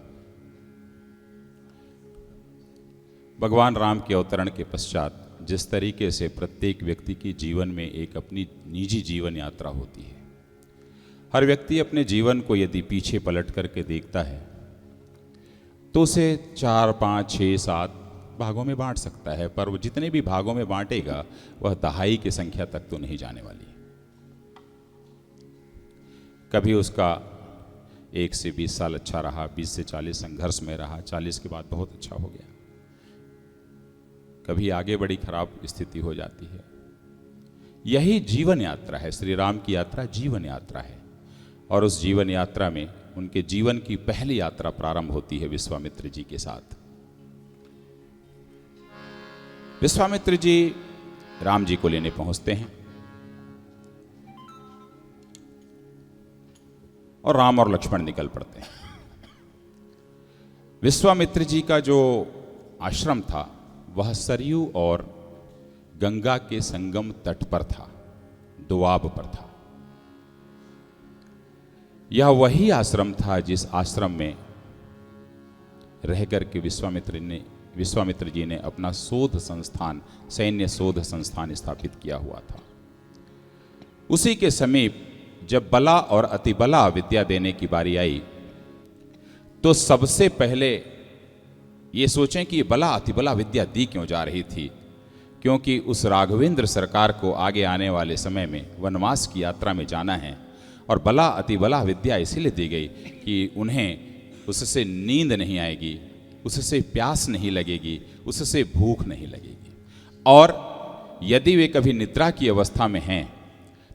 भगवान राम के अवतरण के पश्चात जिस तरीके से प्रत्येक व्यक्ति की जीवन में एक अपनी निजी जीवन यात्रा होती है, हर व्यक्ति अपने जीवन को यदि पीछे पलट करके देखता है तो उसे 4, 5, 6, 7 भागों में बांट सकता है, पर वो जितने भी भागों में बांटेगा वह दहाई की संख्या तक तो नहीं जाने वाली। कभी उसका 1 से 20 साल अच्छा रहा, 20 से 40 संघर्ष में रहा, 40 के बाद बहुत अच्छा हो गया, कभी आगे बड़ी खराब स्थिति हो जाती है। यही जीवन यात्रा है, श्री राम की यात्रा जीवन यात्रा है। और उस जीवन यात्रा में उनके जीवन की पहली यात्रा प्रारंभ होती है विश्वामित्र जी के साथ। विश्वामित्र जी राम जी को लेने पहुंचते हैं और राम और लक्ष्मण निकल पड़ते हैं। विश्वामित्र जी का जो आश्रम था वह सरयू और गंगा के संगम तट पर था, दोआब पर था। यह वही आश्रम था जिस आश्रम में रह करके विश्वामित्र जी ने अपना शोध संस्थान, सैन्य शोध संस्थान स्थापित किया हुआ था। उसी के समीप जब बला और अतिबला विद्या देने की बारी आई तो सबसे पहले ये सोचें कि बला अतिबला विद्या दी क्यों जा रही थी, क्योंकि उस राघवेंद्र सरकार को आगे आने वाले समय में वनवास की यात्रा में जाना है और बला अतिबला विद्या इसीलिए दी गई कि उन्हें उससे नींद नहीं आएगी, उससे प्यास नहीं लगेगी, उससे भूख नहीं लगेगी। और यदि वे कभी निद्रा की अवस्था में हैं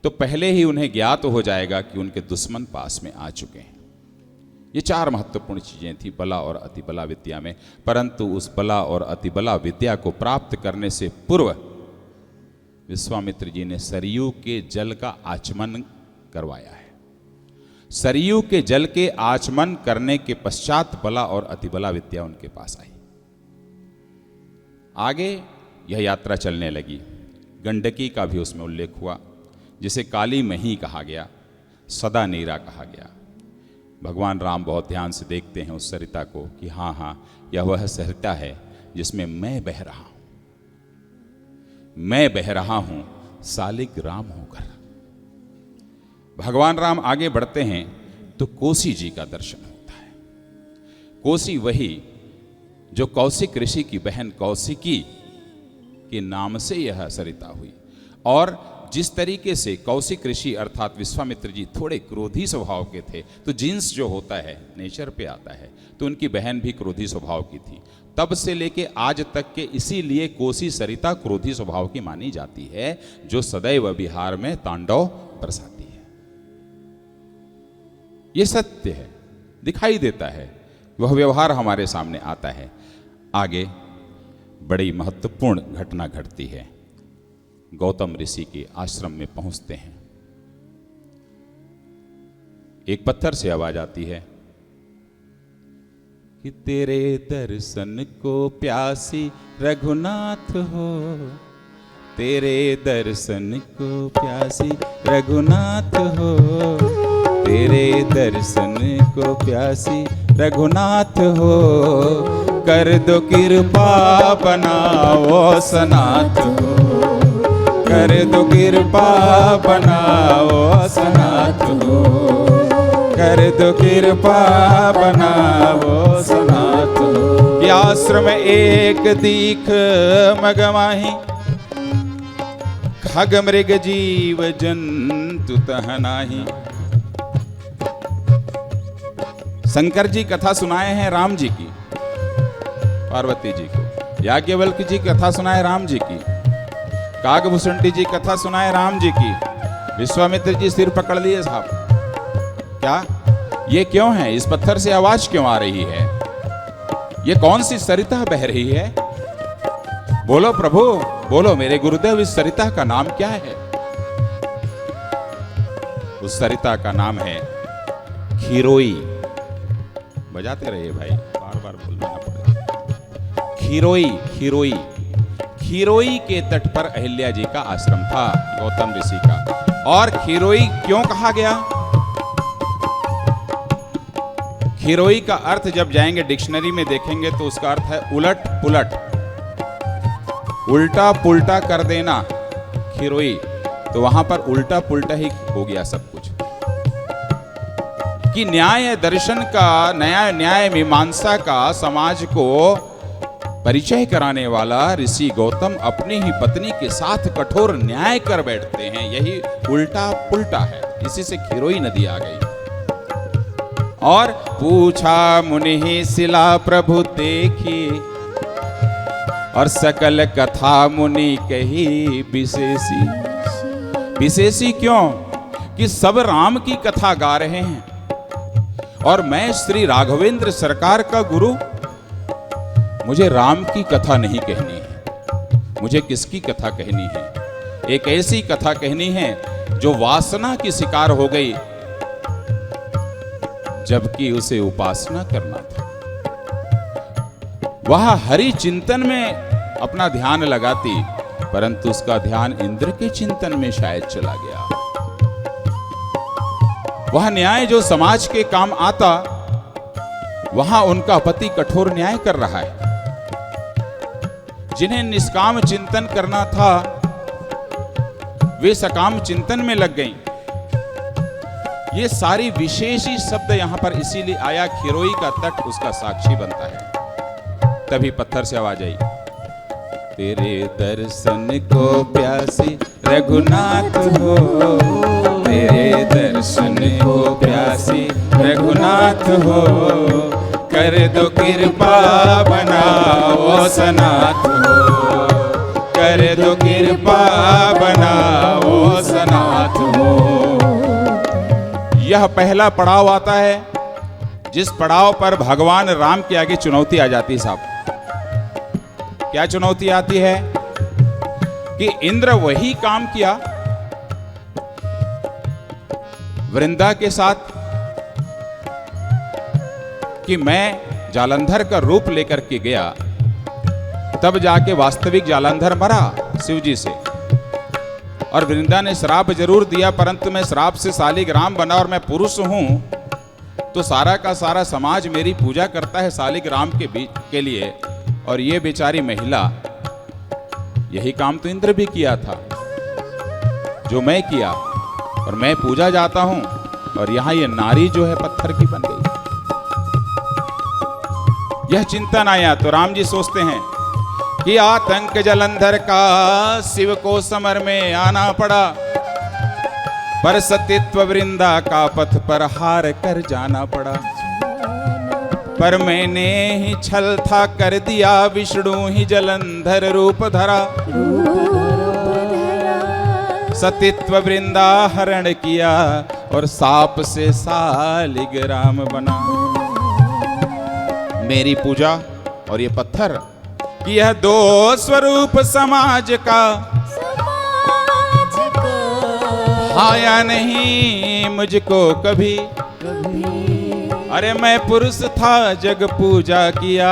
तो पहले ही उन्हें ज्ञात हो जाएगा कि उनके दुश्मन पास में आ चुके हैं। ये 4 महत्वपूर्ण चीजें थी बला और अतिबला विद्या में। परंतु उस बला और अतिबला विद्या को प्राप्त करने से पूर्व विश्वामित्र जी ने सरयू के जल का आचमन करवाया है। सरयू के जल के आचमन करने के पश्चात बला और अतिबला विद्या उनके पास आई। आगे यह यात्रा चलने लगी। गंडकी का भी उसमें उल्लेख हुआ, जिसे काली मही कहा गया, सदा नीरा कहा गया। भगवान राम बहुत ध्यान से देखते हैं उस सरिता को कि हाँ हाँ यह वह सरिता है जिसमें मैं बह रहा हूं, मैं बह रहा हूं सालिग राम होकर। भगवान राम आगे बढ़ते हैं तो कोसी जी का दर्शन होता है। कोसी वही जो कौशिक ऋषि की बहन कौशिकी के नाम से यह सरिता हुई। और जिस तरीके से कौशिक ऋषि अर्थात विश्वामित्र जी थोड़े क्रोधी स्वभाव के थे, तो जीन्स जो होता है नेचर पे आता है, तो उनकी बहन भी क्रोधी स्वभाव की थी। तब से लेके आज तक के इसीलिए कोसी सरिता क्रोधी स्वभाव की मानी जाती है, जो सदैव बिहार में तांडव बरसाती है। ये सत्य है, दिखाई देता है, वह व्यवहार हमारे सामने आता है। आगे बड़ी महत्वपूर्ण घटना घटती है। गौतम ऋषि के आश्रम में पहुंचते हैं। एक पत्थर से आवाज आती है कि तेरे दर्शन को प्यासी रघुनाथ हो, तेरे दर्शन को प्यासी रघुनाथ हो, तेरे दर्शन को प्यासी रघुनाथ हो, कर दो कृपा बनाओ सनाथ हो, कर दो कृपा बनाओ सनाथ हो, कर दो कृपा बनाओ सनाथ हो। ये आश्रम एक दीख मगमाही, खग मृग जीव जंतु तह नाही। शंकर जी कथा सुनाए हैं राम जी की, पार्वती जी को। याज्ञवल्क्य जी कथा सुनाए राम जी की, काकभूषणी जी कथा सुनाए राम जी की। विश्वामित्र जी सिर पकड़ लिए साहब, क्या ये क्यों है? इस पत्थर से आवाज क्यों आ रही है? ये कौन सी सरिता बह रही है? बोलो प्रभु, बोलो मेरे गुरुदेव, इस सरिता का नाम क्या है? उस सरिता का नाम है खीरोई। बजाते रहिए भाई, बार बार बोलना पड़ेगा। खीरोई, खीरोई, खीरोई के तट पर अहिल्या जी का आश्रम था, गौतम ऋषि का। और खीरोई क्यों कहा गया? खीरोई का अर्थ जब जाएंगे डिक्शनरी में देखेंगे तो उसका अर्थ है उलट पुलट, उल्टा पुल्टा कर देना। खीरोई तो वहां पर उल्टा पुल्टा ही हो गया सब कुछ। कि न्याय दर्शन का, न्याय मीमांसा का समाज को परिचय कराने वाला ऋषि गौतम अपनी ही पत्नी के साथ कठोर न्याय कर बैठते हैं, यही उल्टा पुल्टा है। इसी से खीरोई नदी आ गई। और पूछा मुनि शिला प्रभु देखी, और सकल कथा मुनि कही विशेषी। विशेषी क्यों? कि सब राम की कथा गा रहे हैं, और मैं श्री राघवेंद्र सरकार का गुरु, मुझे राम की कथा नहीं कहनी है। मुझे किसकी कथा कहनी है? एक ऐसी कथा कहनी है जो वासना की शिकार हो गई, जबकि उसे उपासना करना था। वह हरि चिंतन में अपना ध्यान लगाती, परंतु उसका ध्यान इंद्र के चिंतन में शायद चला गया। वह न्याय जो समाज के काम आता, वहां उनका पति कठोर न्याय कर रहा है। जिन्हें निष्काम चिंतन करना था, वे सकाम चिंतन में लग गईं। ये सारी विशेषी शब्द यहां पर इसीलिए आया, खीरोई का तट उसका साक्षी बनता है। तभी पत्थर से आवाज आई, तेरे दर्शन को प्यासी रघुनाथ हो, तेरे दर्शन को प्यासी रघुनाथ हो, कर दो कृपा बनाओ सनाथ हो, कर दो कृपा बनाओ सनाथ हो। यह पहला पड़ाव आता है, जिस पड़ाव पर भगवान राम के आगे चुनौती आ जाती है साहब। क्या चुनौती आती है? कि इंद्र वही काम किया वृंदा के साथ, कि मैं जालंधर का रूप लेकर के गया, तब जाके वास्तविक जालंधर मरा शिव जी से। और वृंदा ने श्राप जरूर दिया, परंतु मैं श्राप से शालिग्राम बना, और मैं पुरुष हूं तो सारा का सारा समाज मेरी पूजा करता है शालिग्राम के लिए, और ये बेचारी महिला, यही काम तो इंद्र भी किया था जो मैं किया, और मैं पूजा जाता हूं, और यहां ये नारी जो है पत्थर की बन गई। यह चिंतन आया तो राम जी सोचते हैं कि आतंक जलंधर का शिव को समर में आना पड़ा, पर सतीत्व वृंदा का पथ पर हार कर जाना पड़ा। पर मैंने ही छल था कर दिया, विष्णु ही जलंधर रूप धरा, सतीत्व वृंदा हरण किया, और सांप से शालिग्राम बना। मेरी पूजा और ये पत्थर, कि यह दो स्वरूप समाज का, आया नहीं मुझको कभी। अरे मैं पुरुष था जग पूजा किया,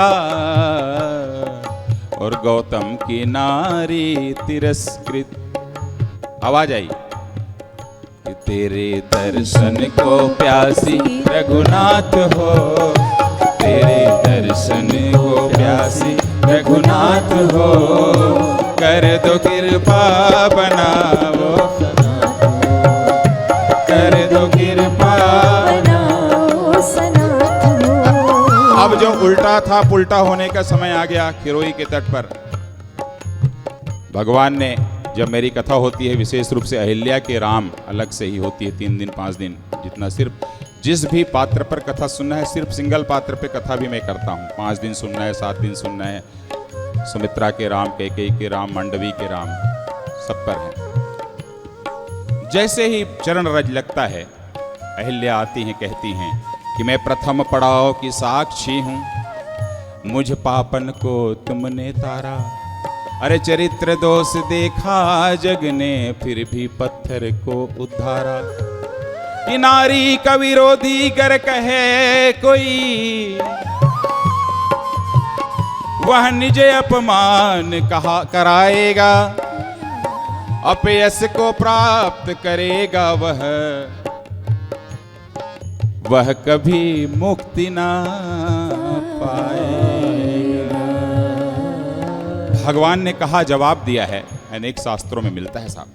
और गौतम की नारी तिरस्कृत। आवाज आई कि तेरे दर्शन को प्यासी रघुनाथ हो, तेरे दर्शन को प्यासी रघुनाथ हो, कर दो कृपा बनाओ, कर दो कृपा। अब जो उल्टा था पुल्टा होने का समय आ गया। खिरोई के तट पर भगवान ने, जब मेरी कथा होती है विशेष रूप से अहिल्या के राम अलग से ही होती है, 3 दिन 5 दिन जितना, सिर्फ जिस भी पात्र पर कथा सुनना है, सिर्फ सिंगल पात्र पे कथा भी मैं करता हूँ। 5 दिन सुनना है, 7 दिन सुनना है, सुमित्रा के राम, कैकेयी के राम, मंडवी के राम, सब पर है। जैसे ही चरण रज लगता है, अहिल्या आती हैं, कहती हैं कि मैं प्रथम पड़ाव की साक्षी हूँ, मुझ पापन को तुमने तारा। अरे चरित्र दोष देखा जग ने, फिर भी पत्थर को उद्धारा। कि नारी का विरोधी कर कहे कोई, वह निज अपमान कहा कराएगा, अपयश को प्राप्त करेगा वह कभी मुक्ति ना पाएगा। भगवान ने कहा, जवाब दिया है, अनेक शास्त्रों में मिलता है साहब,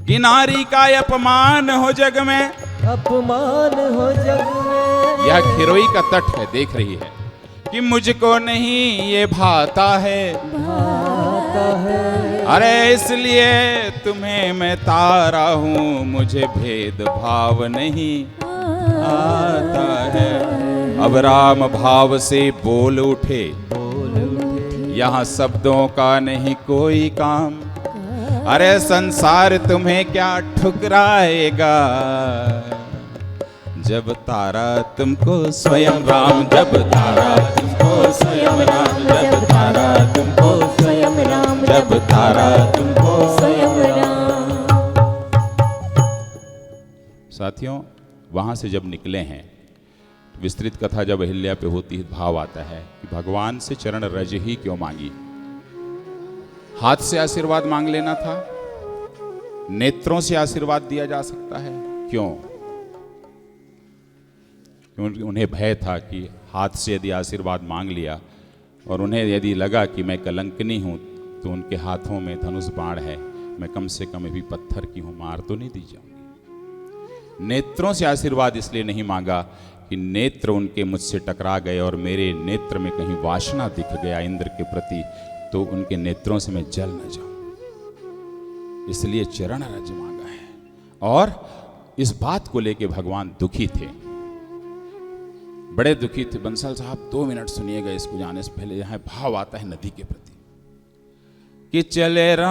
कि नारी का अपमान हो जग में, अपमान हो जग में। यह खिरोई का तट है, देख रही है कि मुझको नहीं ये भाता है, भाता है। अरे इसलिए तुम्हें मैं तारा हूँ, मुझे भेद भाव नहीं आता है। अब राम भाव से बोल उठे, यहाँ शब्दों का नहीं कोई काम। अरे संसार तुम्हें क्या ठुकराएगा, जब तारा तुमको स्वयं राम, जब तारा तुमको स्वयं राम, जब तारा तुमको स्वयं राम, जब तारा तुमको स्वयं राम। साथियों, वहां से जब निकले हैं, विस्तृत कथा जब अहिल्या पे होती है, भाव आता है कि भगवान से चरण रज ही क्यों मांगी। हाथ से आशीर्वाद मांग लेना था, नेत्रों से आशीर्वाद दिया जा सकता है, क्यों? उन्हें भय था कि हाथ से यदि आशीर्वाद मांग लिया और उन्हें यदि लगा कि मैं कलंकनी हूं, तो उनके हाथों में धनुष बाण है, मैं कम से कम अभी पत्थर की हूं, मार तो नहीं दी जाऊंगी। नेत्रों से आशीर्वाद इसलिए नहीं मांगा कि नेत्र उनके मुझसे टकरा गए और मेरे नेत्र में कहीं वासना दिख गया इंद्र के प्रति, तो उनके नेत्रों से मैं जल न जाऊं, इसलिए चरण रज मांगा है। और इस बात को लेके भगवान दुखी थे, बड़े दुखी थे। बंसल साहब 2 मिनट सुनिएगा, इसको जाने से पहले यहां भाव आता है नदी के प्रति कि चले राम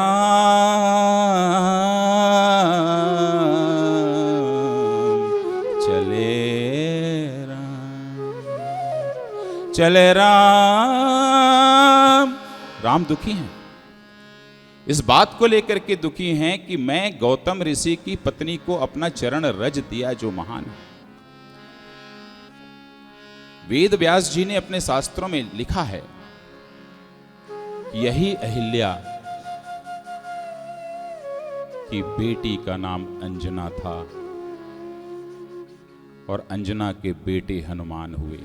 चले राम चले राम। राम दुखी हैं, इस बात को लेकर के दुखी हैं कि मैं गौतम ऋषि की पत्नी को अपना चरण रज दिया जो महान है। वेद व्यास जी ने अपने शास्त्रों में लिखा है, यही अहिल्या की बेटी का नाम अंजना था और अंजना के बेटे हनुमान हुए।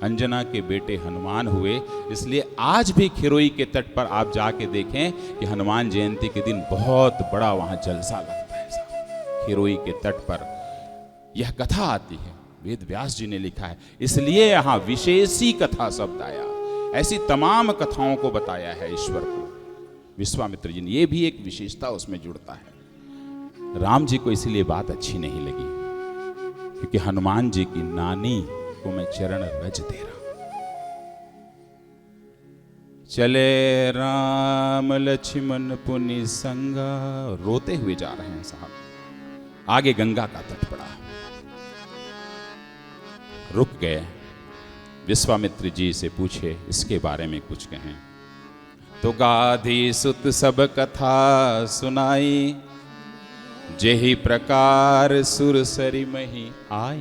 अंजना के बेटे हनुमान हुए, इसलिए आज भी खिरोई के तट पर आप जाके देखें कि हनुमान जयंती के दिन बहुत बड़ा वहां जलसा लगता है साहब। खिरोई के तट पर यह कथा आती है, वेद व्यास जी ने लिखा है, इसलिए यहां विशेषी कथा शब्द आया। ऐसी तमाम कथाओं को बताया है ईश्वर को विश्वामित्र जी ने, यह भी एक विशेषता उसमें जुड़ता है। राम जी को इसलिए बात अच्छी नहीं लगी क्योंकि हनुमान जी की नानी को मैं चरण रज दे रहा हूं। चले राम लक्ष्मण पुनि संगा, रोते हुए जा रहे हैं साहब। आगे गंगा का तट पड़ा, रुक गए, विश्वामित्र जी से पूछे इसके बारे में कुछ कहें। तो गाधी सुत सब कथा सुनाई, जेहि प्रकार सुरसरी मही आई।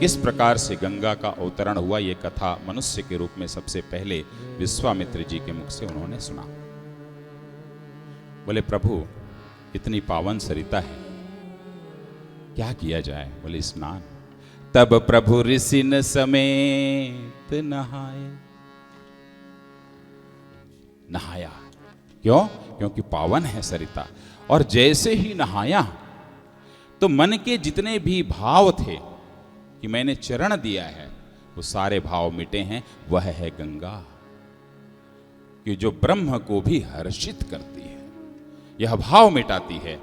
किस प्रकार से गंगा का अवतरण हुआ, ये कथा मनुष्य के रूप में सबसे पहले विश्वामित्र जी के मुख से उन्होंने सुना। बोले प्रभु इतनी पावन सरिता है, क्या किया जाए? बोले स्नान। तब प्रभु ऋषिन समेत नहाया। क्यों? क्योंकि पावन है सरिता। और जैसे ही नहाया तो मन के जितने भी भाव थे कि मैंने चरण दिया है, वो सारे भाव मिटे हैं। वह है गंगा कि जो ब्रह्म को भी हर्षित करती है। यह भाव मिटाती है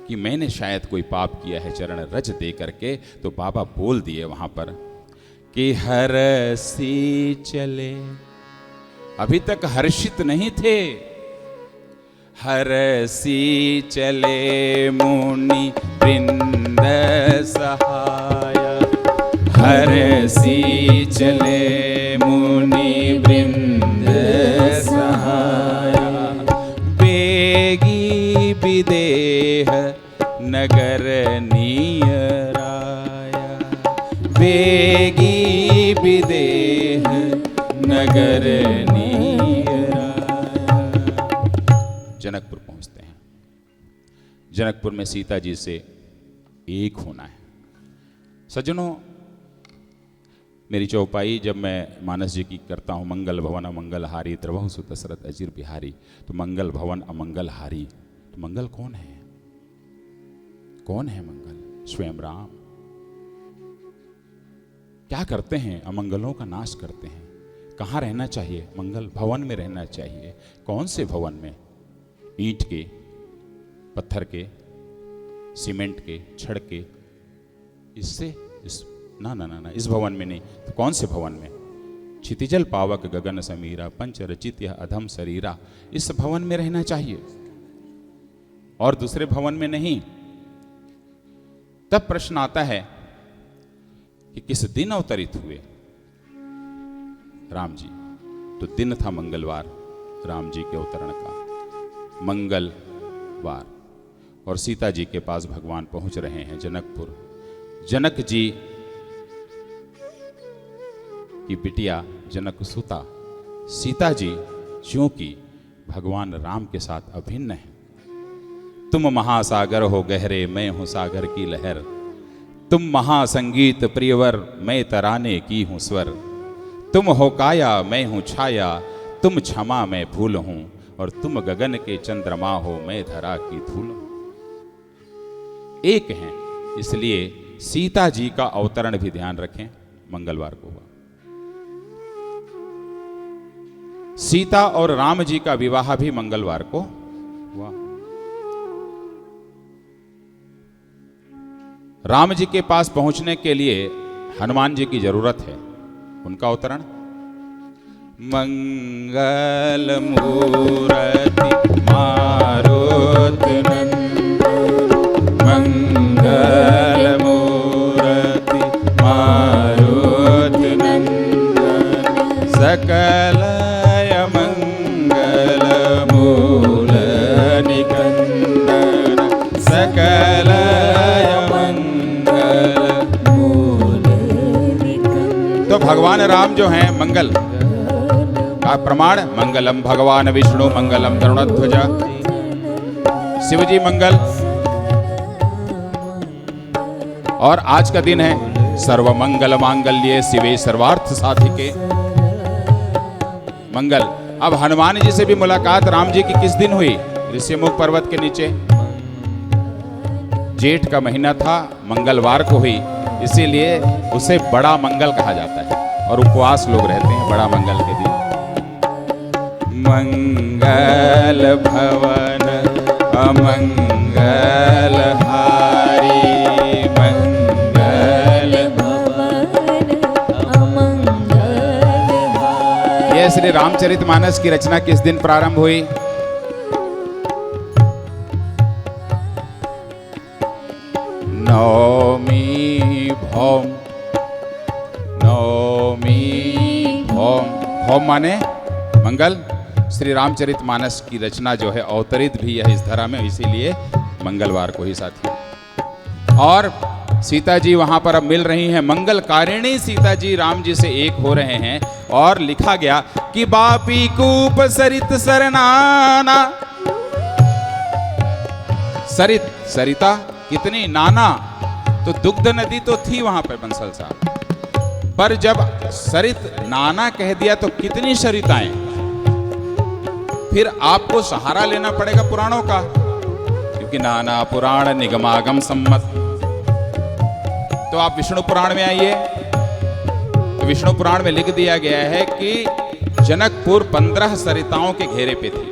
कि मैंने शायद कोई पाप किया है चरण रज दे करके। तो बाबा बोल दिए वहां पर कि हरसी चले। अभी तक हर्षित नहीं थे। हरसी चले मुनि वृंद सहाया। हरसी चले मुनि वृंद सहाया। बेगी विदेह नगर नियराया। बेगी विदेह नगर नियराया। जनकपुर पहुंचते हैं। जनकपुर में सीता जी से एक होना है। सज्जनों, मेरी चौपाई जब मैं मानस जी की करता हूं, मंगल भवन अमंगलहारी द्रवहु सुत दशरथ अजिर बिहारी, तो मंगल भवन अमंगलहारी, तो मंगल कौन है? कौन है मंगल? स्वयं राम। क्या करते हैं? अमंगलों का नाश करते हैं। कहाँ रहना चाहिए? मंगल भवन में रहना चाहिए। कौन से भवन में? ईंट के, पत्थर के, सीमेंट के, छड़ के, इससे ना ना ना ना, इस भवन में नहीं। तो कौन से भवन में? क्षितिजल पावक गगन समीरा पंच रचित यह अधम शरीरा, इस भवन में रहना चाहिए और दूसरे भवन में नहीं। तब प्रश्न आता है कि किस दिन अवतरित हुए राम जी? तो दिन था मंगलवार, राम जी के अवतरण का मंगलवार। और सीता जी के पास भगवान पहुंच रहे हैं जनकपुर। जनक जी की बिटिया जनक सुता सीता जी क्योंकि भगवान राम के साथ अभिन्न है। तुम महासागर हो गहरे, मैं हूं सागर की लहर। तुम महासंगीत प्रियवर, मैं तराने की हूं स्वर। तुम हो काया, मैं हूं छाया। तुम क्षमा, मैं फूल हूं। और तुम गगन के चंद्रमा हो, मैं धरा की धूल हूं। एक हैं, इसलिए सीता जी का अवतरण भी ध्यान रखें, मंगलवार को हुआ। सीता और राम जी का विवाह भी मंगलवार को हुआ। राम जी के पास पहुंचने के लिए हनुमान जी की जरूरत है। उनका अवतरण मंगल मूर्ति मारुति नंदन। मंगल मूर्ति मारुति नंदन। सकल मंगल मूल निकंदन। सकल तो भगवान राम जो हैं मंगल का प्रमाण मंगलम भगवान विष्णु मंगलम गरुड़ध्वज। शिव जी मंगल। और आज का दिन है सर्व मंगल मांगल्ये शिवे सर्वार्थ साधिके मंगल। अब हनुमान जी से भी मुलाकात राम जी की किस दिन हुई? ऋषिमुख पर्वत के नीचे। जेठ का महीना था, मंगलवार को हुई, इसीलिए उसे बड़ा मंगल कहा जाता है और उपवास लोग रहते हैं बड़ा मंगल के दिन। मंगल भवन अमंगल हारी। मंगल भवन अमंगल हारी। यह श्री रामचरितमानस की रचना किस दिन प्रारंभ हुई? नवमी भौम। नवमी भौम। भौम माने मंगल। श्री रामचरितमानस की रचना जो है अवतरित भी है इस धरा में, इसीलिए मंगलवार को ही साथी। और सीता जी वहां पर अब मिल रही हैं, मंगल कारिणी सीता जी राम जी से एक हो रहे हैं। और लिखा गया कि बापी कूप सरित सरनाना, सरित सरिता कितनी, नाना तो दुग्ध नदी तो थी वहां पर बंसल साहब, पर जब सरित नाना कह दिया तो कितनी सरिताएं। फिर आपको सहारा लेना पड़ेगा पुराणों का, क्योंकि नाना पुराण निगमागम सम्मत। तो आप विष्णु पुराण में आइए, तो विष्णु पुराण में लिख दिया गया है कि जनकपुर 15 सरिताओं के घेरे पे थी,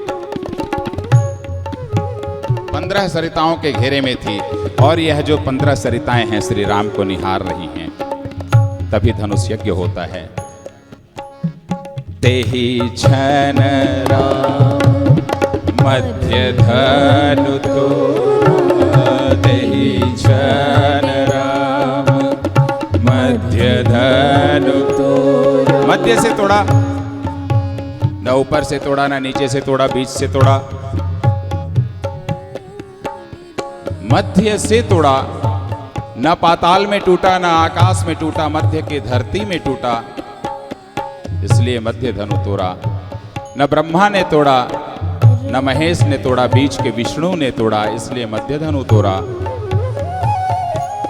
15 सरिताओं के घेरे में थी। और यह जो 15 सरिताएं हैं श्री राम को निहार रही हैं, तभी धनुष यज्ञ होता है। तेहि छन राम मध्य धनु तोड़ा, तेहि छन राम मध्य धनु तोड़ा। मध्य से तोड़ा, न ऊपर से तोड़ा, न नीचे से तोड़ा, बीच से तोड़ा, मध्य से तोड़ा। न पाताल में टूटा, न आकाश में टूटा, मध्य की धरती में टूटा, इसलिए मध्य धनु तोड़ा। न ब्रह्मा ने तोड़ा, न महेश ने तोड़ा, बीच के विष्णु ने तोड़ा, इसलिए मध्य धनु तोड़ा।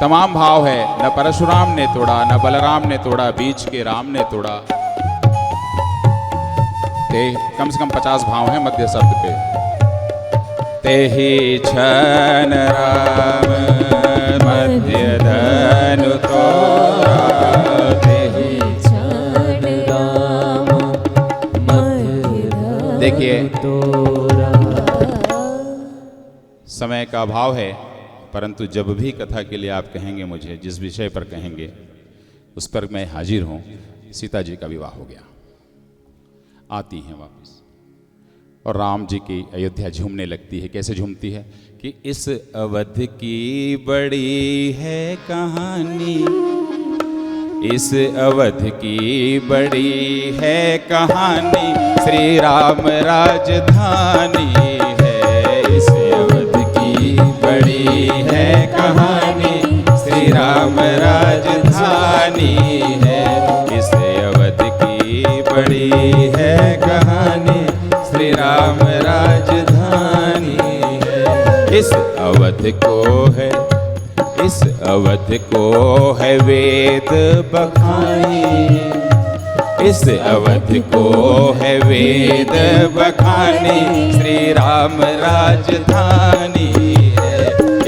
तमाम भाव है, न परशुराम ने तोड़ा, न बलराम ने तोड़ा, बीच के राम ने तोड़ा। कम से कम 50 भाव हैं मध्य शब्द पे। तेहि छन राम मध्य धनु तोड़ा, तेहि छन राम मध्य धनु। देखिए समय का अभाव है, परंतु जब भी कथा के लिए आप कहेंगे मुझे, जिस विषय पर कहेंगे उस पर मैं हाजिर हूं। सीता जी का विवाह हो गया, आती हैं वापस, और राम जी की अयोध्या झूमने लगती है। कैसे झूमती है कि इस अवध की बड़ी है कहानी, इस अवध की बड़ी है कहानी, श्री राम राजधानी है। इस अवध की बड़ी है कहानी, श्री राम राजधानी है। इस अवध की बड़ी है कहानी, श्री राम राजधानी है। इस अवध को है, इस अवध को है वेद बखानी, इस अवध को है वेद बखानी, श्री राम राजधानी है।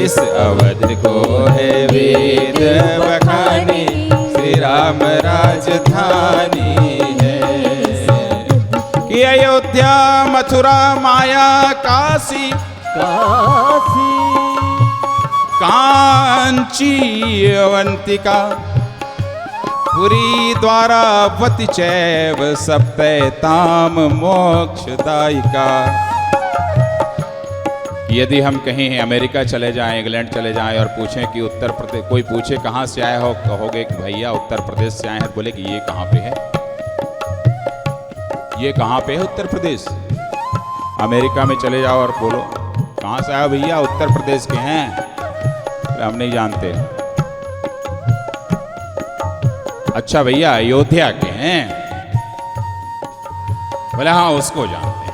इस अवध को है वेद बखानी, श्री राम राजधानी है। कि अयोध्या मथुरा माया काशी, काशी कांची अवंतिका, पुरी द्वारावती चैव सप्तैताम मोक्षदायिका। यदि हम कहीं अमेरिका चले जाएं, इंग्लैंड चले जाएं और पूछें कि उत्तर प्रदेश, कोई पूछे कहाँ से आए हो, कहोगे कि भैया उत्तर प्रदेश से आए हैं, बोले कि ये कहाँ पे है, ये कहाँ पे है उत्तर प्रदेश। अमेरिका में चले जाओ और बोलो कहाँ से आए भैया, उत्तर प्रदेश के हैं, हम नहीं जानते। अच्छा भैया अयोध्या के हैं, बोले हाँ उसको जानते हैं।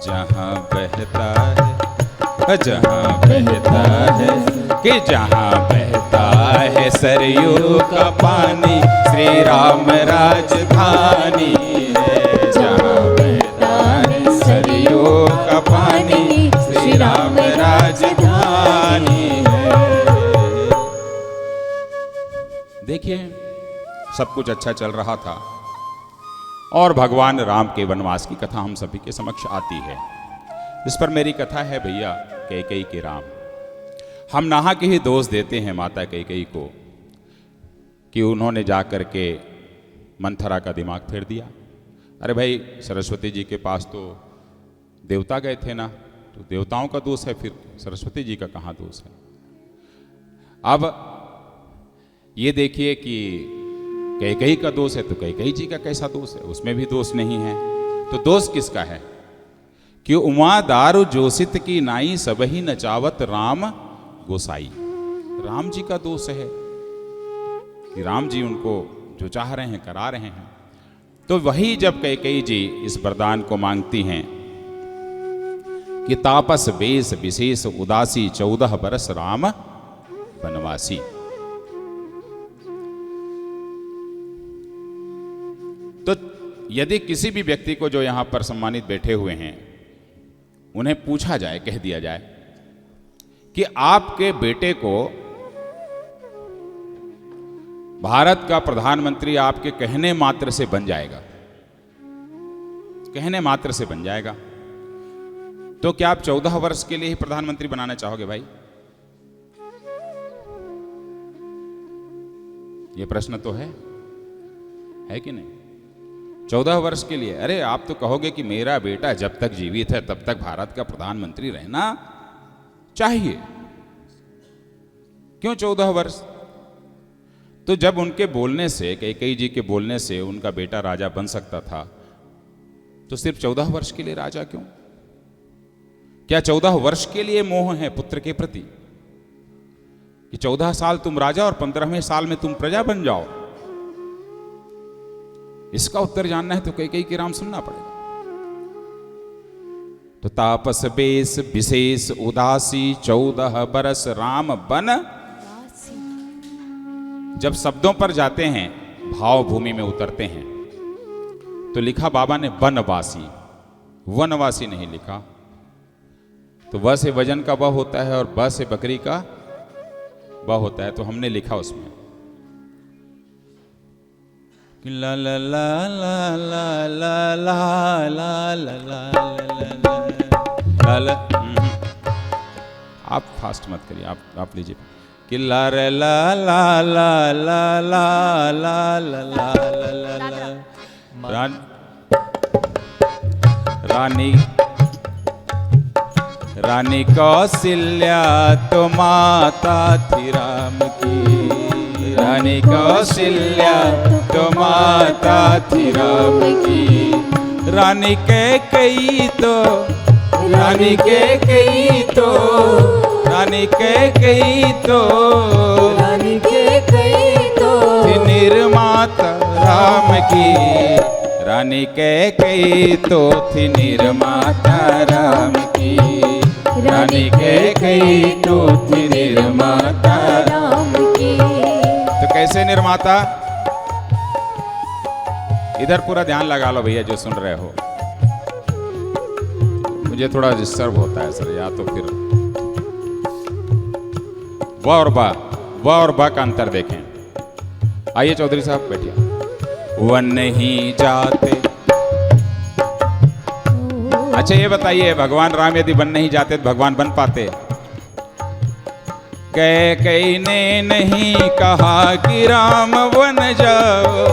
जहां बहता है, जहां बहता है, कि जहां बहता है सरयू का पानी, श्री राम राजधानी है। जहां बहता है सरयू का पानी, श्री राम राजधानी है। देखिए सब कुछ अच्छा चल रहा था और भगवान राम के वनवास की कथा हम सभी के समक्ष आती है। इस पर मेरी कथा है भैया कैकेयी के राम। हम नाहक ही दोष देते हैं माता कैकेयी को कि उन्होंने जाकर के मंथरा का दिमाग फेर दिया। अरे भाई सरस्वती जी के पास तो देवता गए थे ना, तो देवताओं का दोष है, फिर सरस्वती जी का कहाँ दोष है। अब ये देखिए कि कैकेयी का दोष है तो कैकेयी जी का कैसा दोष है, उसमें भी दोष नहीं है। तो दोष किसका है कि उमा दारु जोशित की नाई सबही नचावत राम गोसाई। राम जी का दोष है कि राम जी उनको जो चाह रहे हैं करा रहे हैं। तो वही जब कैकेयी जी इस वरदान को मांगती हैं कि तापस वेश विशेष उदासी 14 बरस राम वनवासी, तो यदि किसी भी व्यक्ति को जो यहां पर सम्मानित बैठे हुए हैं उन्हें पूछा जाए, कह दिया जाए कि आपके बेटे को भारत का प्रधानमंत्री आपके कहने मात्र से बन जाएगा, कहने मात्र से बन जाएगा, तो क्या आप 14 वर्ष के लिए ही प्रधानमंत्री बनाना चाहोगे भाई? यह प्रश्न तो है कि नहीं? 14 वर्ष के लिए? अरे आप तो कहोगे कि मेरा बेटा जब तक जीवित है तब तक भारत का प्रधानमंत्री रहना चाहिए। क्यों 14 वर्ष? तो जब उनके बोलने से, कैकेयी जी के बोलने से उनका बेटा राजा बन सकता था, तो सिर्फ 14 वर्ष के लिए राजा क्यों? क्या 14 वर्ष के लिए मोह है पुत्र के प्रति कि 14 साल तुम राजा और 15वें साल में तुम प्रजा बन जाओ? इसका उत्तर जानना है तो कैकेयी की राम सुनना पड़ेगा। तो तापस बेस विशेष उदासी 14 बरस राम बन, जब शब्दों पर जाते हैं, भाव भूमि में उतरते हैं, तो लिखा बाबा ने वनवासी, वनवासी नहीं लिखा। तो व से वजन का व होता है और ब से बकरी का ब होता है, तो हमने लिखा उसमें ला ला ला ला ला ला ला ला ला ला ला। आप फास्ट मत करिए, आप लीजिए कि ला रे ला ला ला ला ला ला ला ला ला। रानी रानी कौशल्या तो माता थी राम की, रानी कौशल्या तो माता थी राम की। रानी कैकेयी तो, रानी कैकेयी तो, रानी कैकेयी तो, रानी कैकेयी तो थी निर्माता राम की। रानी कैकेयी तो थी निर्माता राम की, रानी कैकेयी तो थी निर्माता राम की। तो कैसे निर्माता? इधर पूरा ध्यान लगा लो भैया जो सुन रहे हो, मुझे थोड़ा डिस्टर्ब होता है सर, या तो फिर व और बा का अंतर देखें। आइए चौधरी साहब बैठिए। वन नहीं जाते, अच्छा ये बताइए भगवान राम यदि वन नहीं जाते तो भगवान बन पाते? कैकेयी ने नहीं कहा कि राम वन जाओ,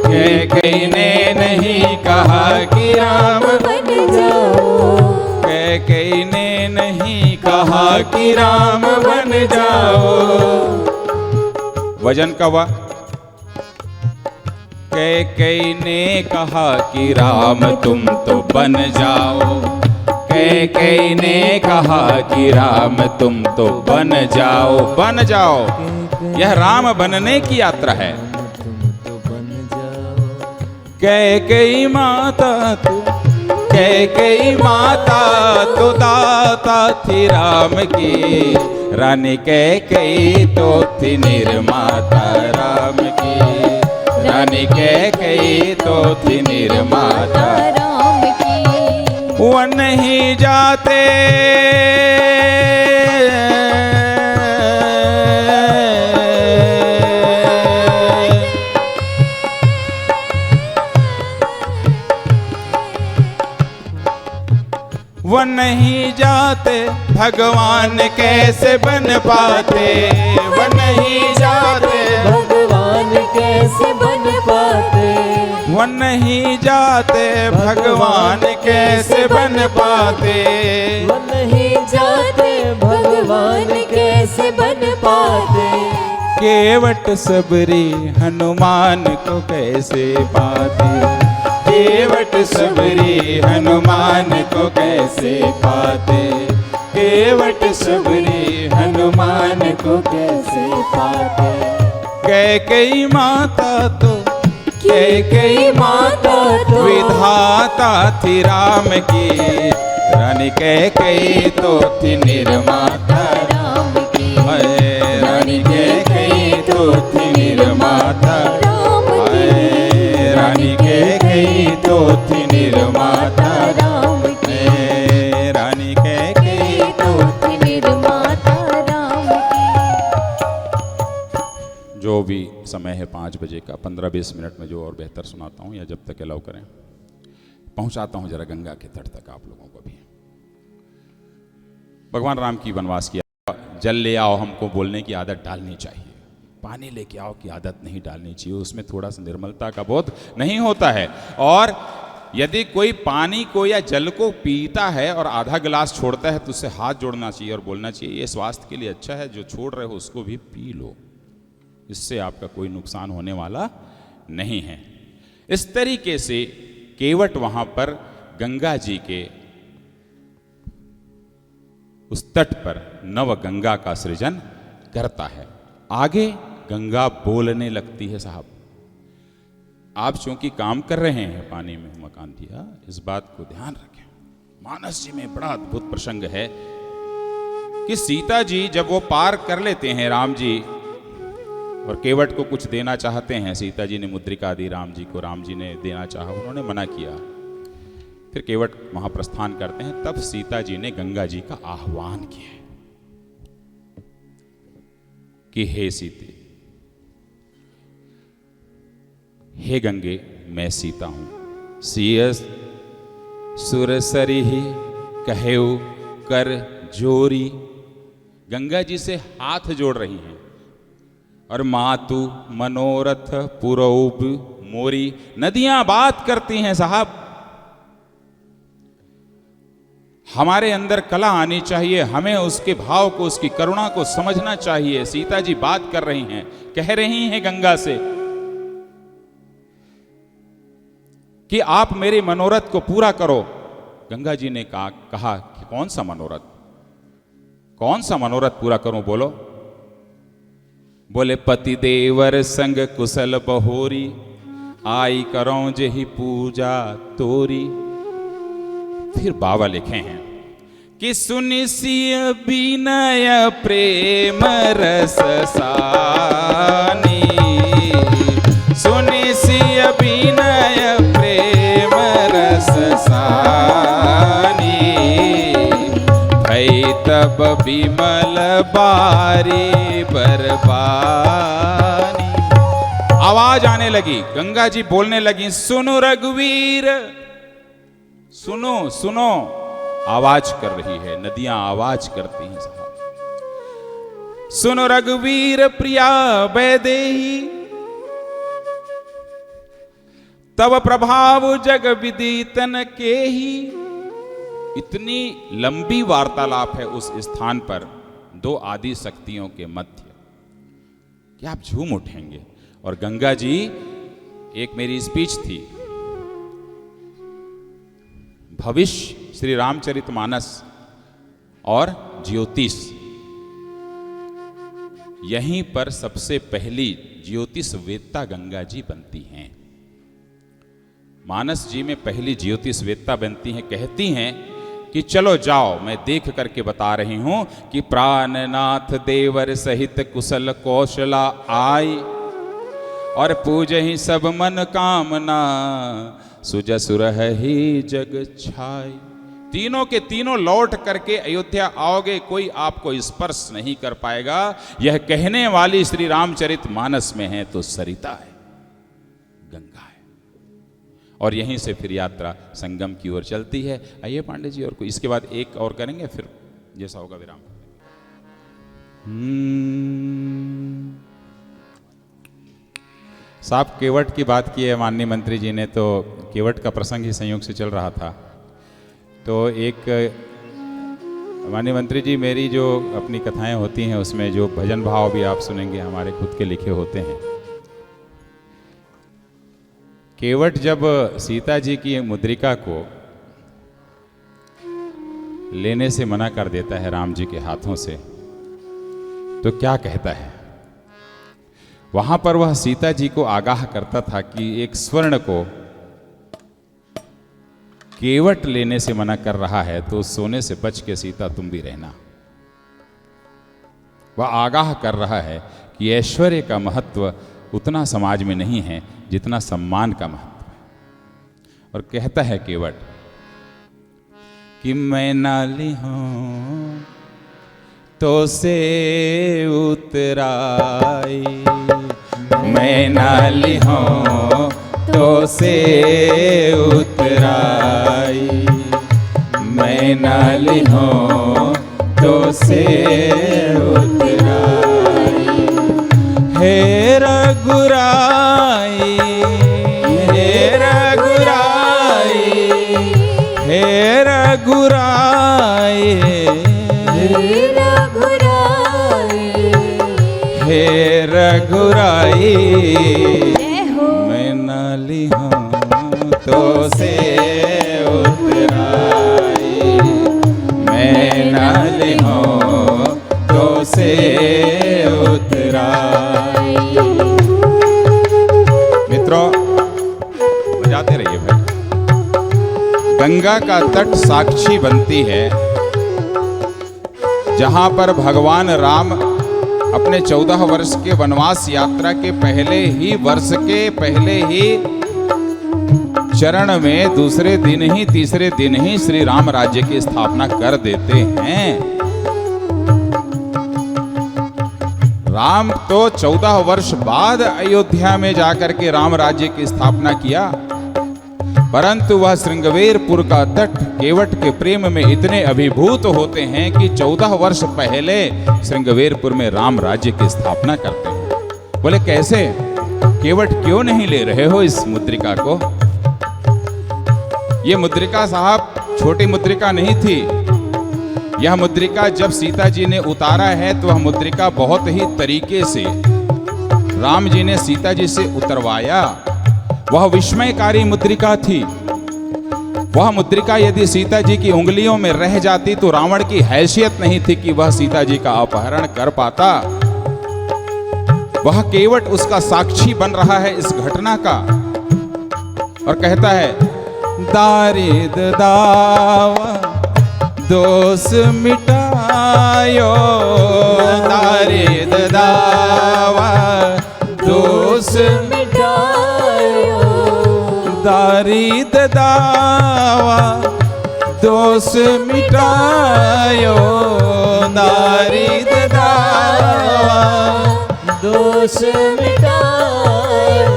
कैकेयी ने नहीं कहा कि राम बन जाओ, कैकेयी ने नहीं कहा कि राम बन जाओ। वजन का वा, कैकेयी ने कहा कि राम तुम तो बन जाओ, कैकेयी ने कहा कि राम तुम तो बन जाओ, बन जाओ। यह राम बनने की यात्रा है। कैकेयी माता तू, कैकेयी माता तो दाता थी राम की, रानी कैकेयी तो थी निर्माता राम की, रानी कैकेयी तो थी निर्माता राम की। वो नहीं जाते वो नहीं जाते भगवान कैसे बन पाते, वो नहीं जाते भगवान कैसे बन पाते, वो नहीं जाते भगवान कैसे बन पाते। वो नहीं जाते भगवान कैसे बन पाते। केवट सबरी हनुमान को कैसे पाते, केवट सबरी हनुमान को कैसे पाते, केवट सबरी हनुमान को कैसे पाते कैकेयी माता तो कैकेयी माता तो विधाता थी राम की, रानी कैकेयी तो थी निर्माता राम की, रानी कैकेयी तो थी निर्माता, राम की, रानी कैकेयी तो थी निर्माता, राम की, रानी कैकेयी तो थी निर्माता राम की। जो भी समय है 5 बजे का 15-20 मिनट में जो और बेहतर सुनाता हूँ, या जब तक अलाउ करें पहुँचाता हूँ जरा गंगा के तट तक आप लोगों को भी। भगवान राम की वनवास की जल ले आओ हमको बोलने की आदत डालनी चाहिए, पानी लेके आओ की आदत नहीं डालनी चाहिए, उसमें थोड़ा सा निर्मलता का बोध नहीं होता है। और यदि कोई पानी को या जल को पीता है और आधा गिलास छोड़ता है तो उससे हाथ जोड़ना चाहिए और बोलना चाहिए ये स्वास्थ्य के लिए अच्छा है, जो छोड़ रहे हो उसको भी पी लो, इससे आपका कोई नुकसान होने वाला नहीं है। इस तरीके से केवट वहां पर गंगा जी के उस तट पर नव गंगा का सृजन करता है। आगे गंगा बोलने लगती है। साहब आप चूंकि काम कर रहे हैं पानी में मकान दिया, इस बात को ध्यान रखें। मानस जी में बड़ा अद्भुत प्रसंग है कि सीता जी जब वो पार कर लेते हैं राम जी और केवट को कुछ देना चाहते हैं, सीता जी ने मुद्रिका दी राम जी को, राम जी ने देना चाहा, उन्होंने मना किया, फिर केवट वहां प्रस्थान करते हैं। तब सीता जी ने गंगा जी का आह्वान किया कि हे सीते, हे गंगे, मैं सीता हूं, सियस सुरसरी कहेऊ कर जोरी। गंगा जी से हाथ जोड़ रही हैं और मातु मनोरथ पुरौब मोरी। नदियां बात करती हैं। साहब हमारे अंदर कला आनी चाहिए, हमें उसके भाव को, उसकी करुणा को समझना चाहिए। सीता जी बात कर रही हैं, कह रही हैं गंगा से कि आप मेरे मनोरथ को पूरा करो। गंगा जी ने कहा कि कौन सा मनोरथ, कौन सा मनोरथ पूरा करूं, बोलो। बोले पति देवर संग कुशल बहोरी, आई करो जही पूजा तोरी। फिर बाबा लिखे हैं कि सुनिसिय विनय प्रेम रस सानी, सुनिसिय विनय प्रेम रस सानी, भई तब विमल बारी बरबानी। आवाज आने लगी, गंगा जी बोलने लगी, सुनो रघुवीर, सुनो सुनो। आवाज कर रही है, नदियां आवाज करती हैं। साहब सुनो रघुवीर प्रिया वैदेही, तब प्रभाव जग विदितन के ही। इतनी लंबी वार्तालाप है उस स्थान पर दो आदि शक्तियों के मध्य कि आप झूम उठेंगे। और गंगा जी, एक मेरी स्पीच थी, भविष्य श्री रामचरितमानस और ज्योतिष, यहीं पर सबसे पहली ज्योतिष वेत्ता गंगा जी बनती हैं। मानस जी में पहली ज्योतिष वेत्ता बनती हैं। कहती हैं कि चलो जाओ, मैं देख करके बता रही हूं कि प्राणनाथ देवर सहित कुशल कौशला आई, और पूजहि सब मन कामना, सुजसुर ही जग छाई। तीनों के तीनों लौट करके अयोध्या आओगे, कोई आपको स्पर्श नहीं कर पाएगा। यह कहने वाली श्री रामचरित मानस में है तो सरिता है, गंगा है। और यहीं से फिर यात्रा संगम की ओर चलती है। आइए पांडे जी, और कोई इसके बाद एक और करेंगे, फिर जैसा होगा विराम। साहब केवट की बात की है माननीय मंत्री जी ने, तो केवट का प्रसंग ही संयोग से चल रहा था। तो एक माननीय मंत्री जी, मेरी जो अपनी कथाएं होती हैं उसमें जो भजन भाव भी आप सुनेंगे हमारे खुद के लिखे होते हैं। केवट जब सीता जी की मुद्रिका को लेने से मना कर देता है राम जी के हाथों से, तो क्या कहता है? वहां पर वह सीता जी को आगाह करता था कि एक स्वर्ण को केवट लेने से मना कर रहा है, तो उस सोने से बच के सीता तुम भी रहना। वह आगाह कर रहा है कि ऐश्वर्य का महत्व उतना समाज में नहीं है जितना सम्मान का महत्व है। और कहता है केवट कि मैं नाली हूं तो से उतराई, मैं नाली हूं तो से उतराई, मैं नाली हूं तो से उतराई। हे रघुराई, हे रघुराई, हे रघुराई, हे रघुराई, हे रघुराई, जय हो। मैं नाली हूं तो से उतराई, मैं नाली हूं तो से उतराई। मित्रों, बजाते रहिए भाई। गंगा का तट साक्षी बनती है, जहां पर भगवान राम अपने 14 वर्ष के वनवास यात्रा के पहले ही वर्ष के पहले ही चरण में दूसरे दिन ही तीसरे दिन ही श्री राम राज्य की स्थापना कर देते हैं। राम तो 14 वर्ष बाद अयोध्या में जाकर के राम राज्य की स्थापना किया, परंतु वह श्रृंगवेरपुर का तट केवट के प्रेम में इतने अभिभूत होते हैं कि 14 वर्ष पहले श्रृंगवेरपुर में राम राज्य की स्थापना करते हैं। बोले कैसे? केवट क्यों नहीं ले रहे हो इस मुद्रिका को? ये मुद्रिका साहब छोटी मुद्रिका नहीं थी। यह मुद्रिका जब सीता जी ने उतारा है तो वह मुद्रिका बहुत ही तरीके से राम जी ने सीता जी से उतरवाया। वह विस्मयकारी मुद्रिका थी। वह मुद्रिका यदि सीता जी की उंगलियों में रह जाती तो रावण की हैसियत नहीं थी कि वह सीता जी का अपहरण कर पाता। वह केवट उसका साक्षी बन रहा है इस घटना का, और कहता है दारिद दावा दोष मिटायो, दारिद दावा दोष मिटायो, दारिद दावा दोष मिटायो, दारिद दावा दोष मिटायो।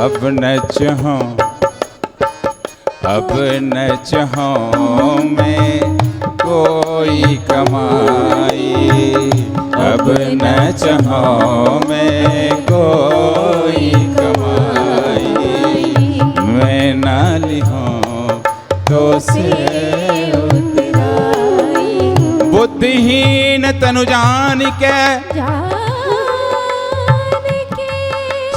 अब न चाहूं, अब न चाहूं मैं कोई कमाई, अब न चाहूं मैं कोई कमाई, मैं नाली हूं तो से उतराई। बुद्धिहीन तनु जान के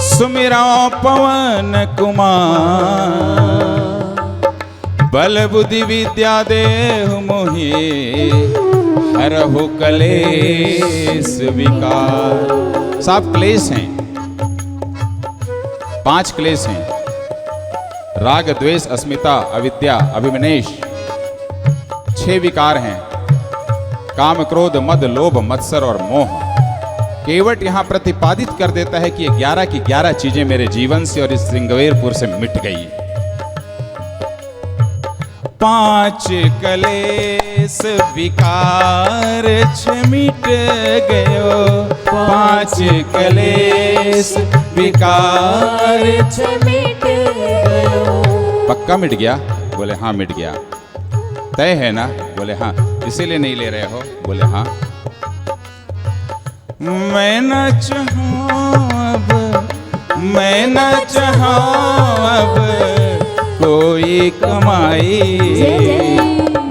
सुमिरो पवन कुमार, बल बुद्धि विद्या देहु मोहि हरहु कलेश विकार। सब क्लेश हैं, 5 क्लेश हैं। राग द्वेष अस्मिता अविद्या अभिमनेश। 6 विकार हैं, काम क्रोध मद लोभ मत्सर और मोह। केवट यहां प्रतिपादित कर देता है कि 11 की 11 चीजें मेरे जीवन से और इस श्रृंगवेरपुर से मिट गई। 5 क्लेश विकार मिट गयो, 5 क्लेश विकार मिट गयो। पक्का मिट गया? बोले हाँ मिट गया। तय है ना? बोले हाँ। इसीलिए नहीं ले रहे हो? बोले हाँ। मैं न चाहूं अब, मैं न चाहूं अब कोई कमाई,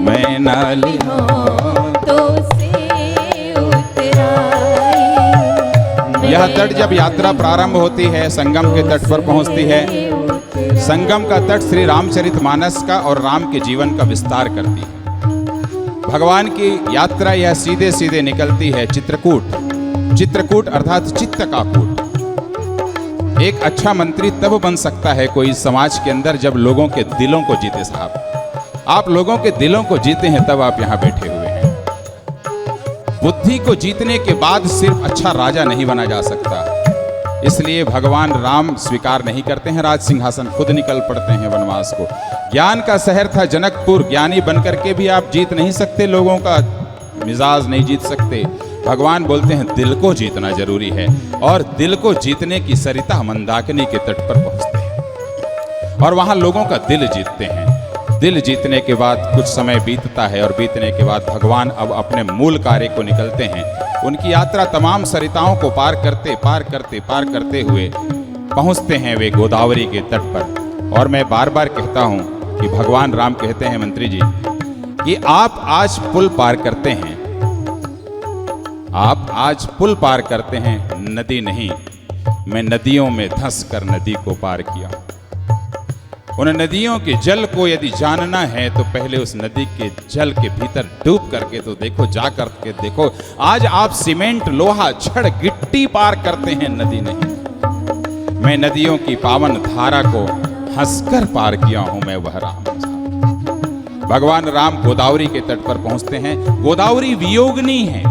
मैं नाली हूं तो से उतराई। यह तट जब यात्रा प्रारंभ होती है, संगम के तट पर पहुंचती है। संगम का तट श्री रामचरितमानस का और राम के जीवन का विस्तार करती है। भगवान की यात्रा यह सीधे सीधे निकलती है चित्रकूट। चित्रकूट अर्थात चित्त का कूट। एक अच्छा मंत्री तब बन सकता है कोई समाज के अंदर जब लोगों के दिलों को जीते। साहब, आप लोगों के दिलों को जीते हैं तब आप यहां बैठे हुए हैं। बुद्धि को जीतने के बाद सिर्फ अच्छा राजा नहीं बना जा सकता, इसलिए भगवान राम स्वीकार नहीं करते हैं राज सिंहासन, खुद निकल पड़ते हैं वनवास को। ज्ञान का शहर था जनकपुर, ज्ञानी बनकर के भी आप जीत नहीं सकते, लोगों का मिजाज नहीं जीत सकते। भगवान बोलते हैं दिल को जीतना जरूरी है, और दिल को जीतने की सरिता मंदाकिनी के तट पर पहुंचते हैं और वहां लोगों का दिल जीतते हैं। दिल जीतने के बाद कुछ समय बीतता है और बीतने के बाद भगवान अब अपने मूल कार्य को निकलते हैं। उनकी यात्रा तमाम सरिताओं को पार करते हुए पहुंचते हैं वे गोदावरी के तट पर। और मैं बार बार कहता हूं कि भगवान राम कहते हैं मंत्री जी कि आप आज पुल पार करते हैं, आप आज पुल पार करते हैं, नदी नहीं। मैं नदियों में धंस कर नदी को पार किया। उन नदियों के जल को यदि जानना है तो पहले उस नदी के जल के भीतर डूब करके तो देखो, जा करके देखो। आज आप सीमेंट, लोहा, छड़, गिट्टी पार करते हैं, नदी नहीं। मैं नदियों की पावन धारा को हंसकर पार किया हूं, मैं वह राम। भगवान राम गोदावरी के तट पर पहुंचते हैं। गोदावरी वियोगनी है।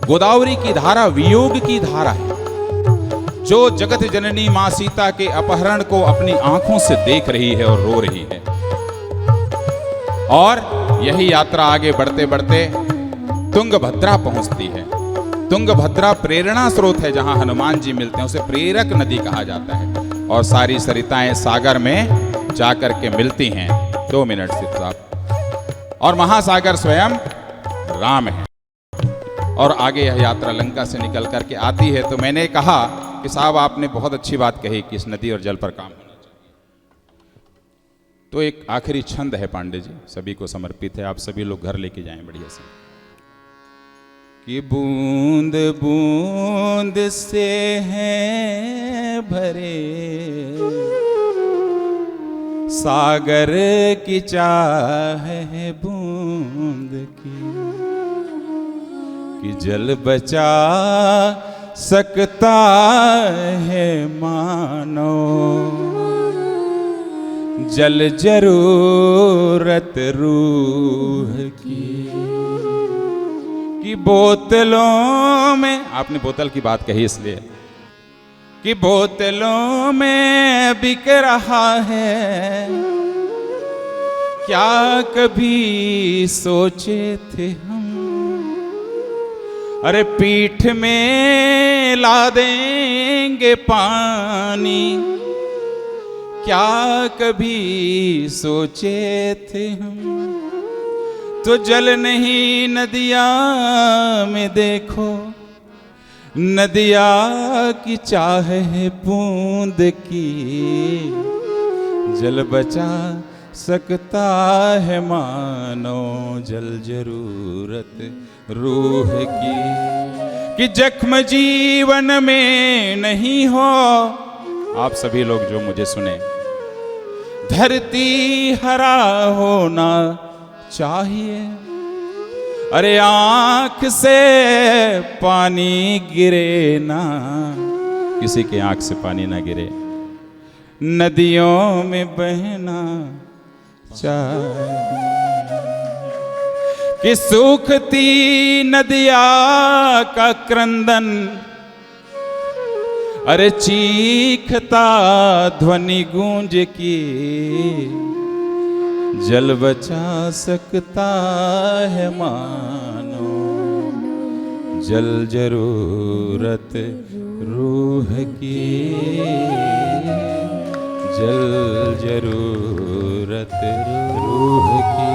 गोदावरी की धारा वियोग की धारा है, जो जगत जननी मां सीता के अपहरण को अपनी आंखों से देख रही है और रो रही है। और यही यात्रा आगे बढ़ते बढ़ते तुंगभद्रा पहुंचती है। तुंगभद्रा प्रेरणा स्रोत है, जहां हनुमान जी मिलते हैं, उसे प्रेरक नदी कहा जाता है। और सारी सरिताएं सागर में जाकर के मिलती हैं। 2 मिनट सिर्फ साहब। और महासागर स्वयं राम है। और आगे यह यात्रा लंका से निकल करके आती है। तो मैंने कहा कि साहब आपने बहुत अच्छी बात कही कि इस नदी और जल पर काम होना चाहिए। तो एक आखिरी छंद है पांडे जी, सभी को समर्पित है, आप सभी लोग घर लेके जाएं बढ़िया से। कि बूंद बूंद से हैं भरे सागर की चाह है बूंद की, कि जल बचा सकता है मानो, जल जरूरत रूह की। कि बोतलों में, आपने बोतल की बात कही इसलिए, कि बोतलों में बिक रहा है, क्या कभी सोचे थे हम, अरे पीठ में ला देंगे पानी, क्या कभी सोचे थे हम। तो जल नहीं नदिया में देखो, नदिया की चाह है बूंद की, जल बचा सकता है मानो, जल जरूरत रूह की। कि जख्म जीवन में नहीं हो, आप सभी लोग जो मुझे सुने, धरती हरा होना चाहिए, अरे आंख से पानी गिरे ना, किसी के आंख से पानी ना गिरे, नदियों में बहना चाहिए। कि सूखती नदिया का क्रंदन, अरे चीखता ध्वनि गूंज की, जल बचा सकता है मानो, जल जरूरत रूह की, जल जरूरत रूह की,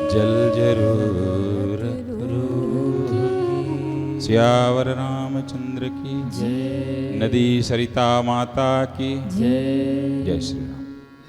जल जरूरत रूह की। सियावर रामचंद्र की जय। नदी सरिता माता की जय। जय श्री राम।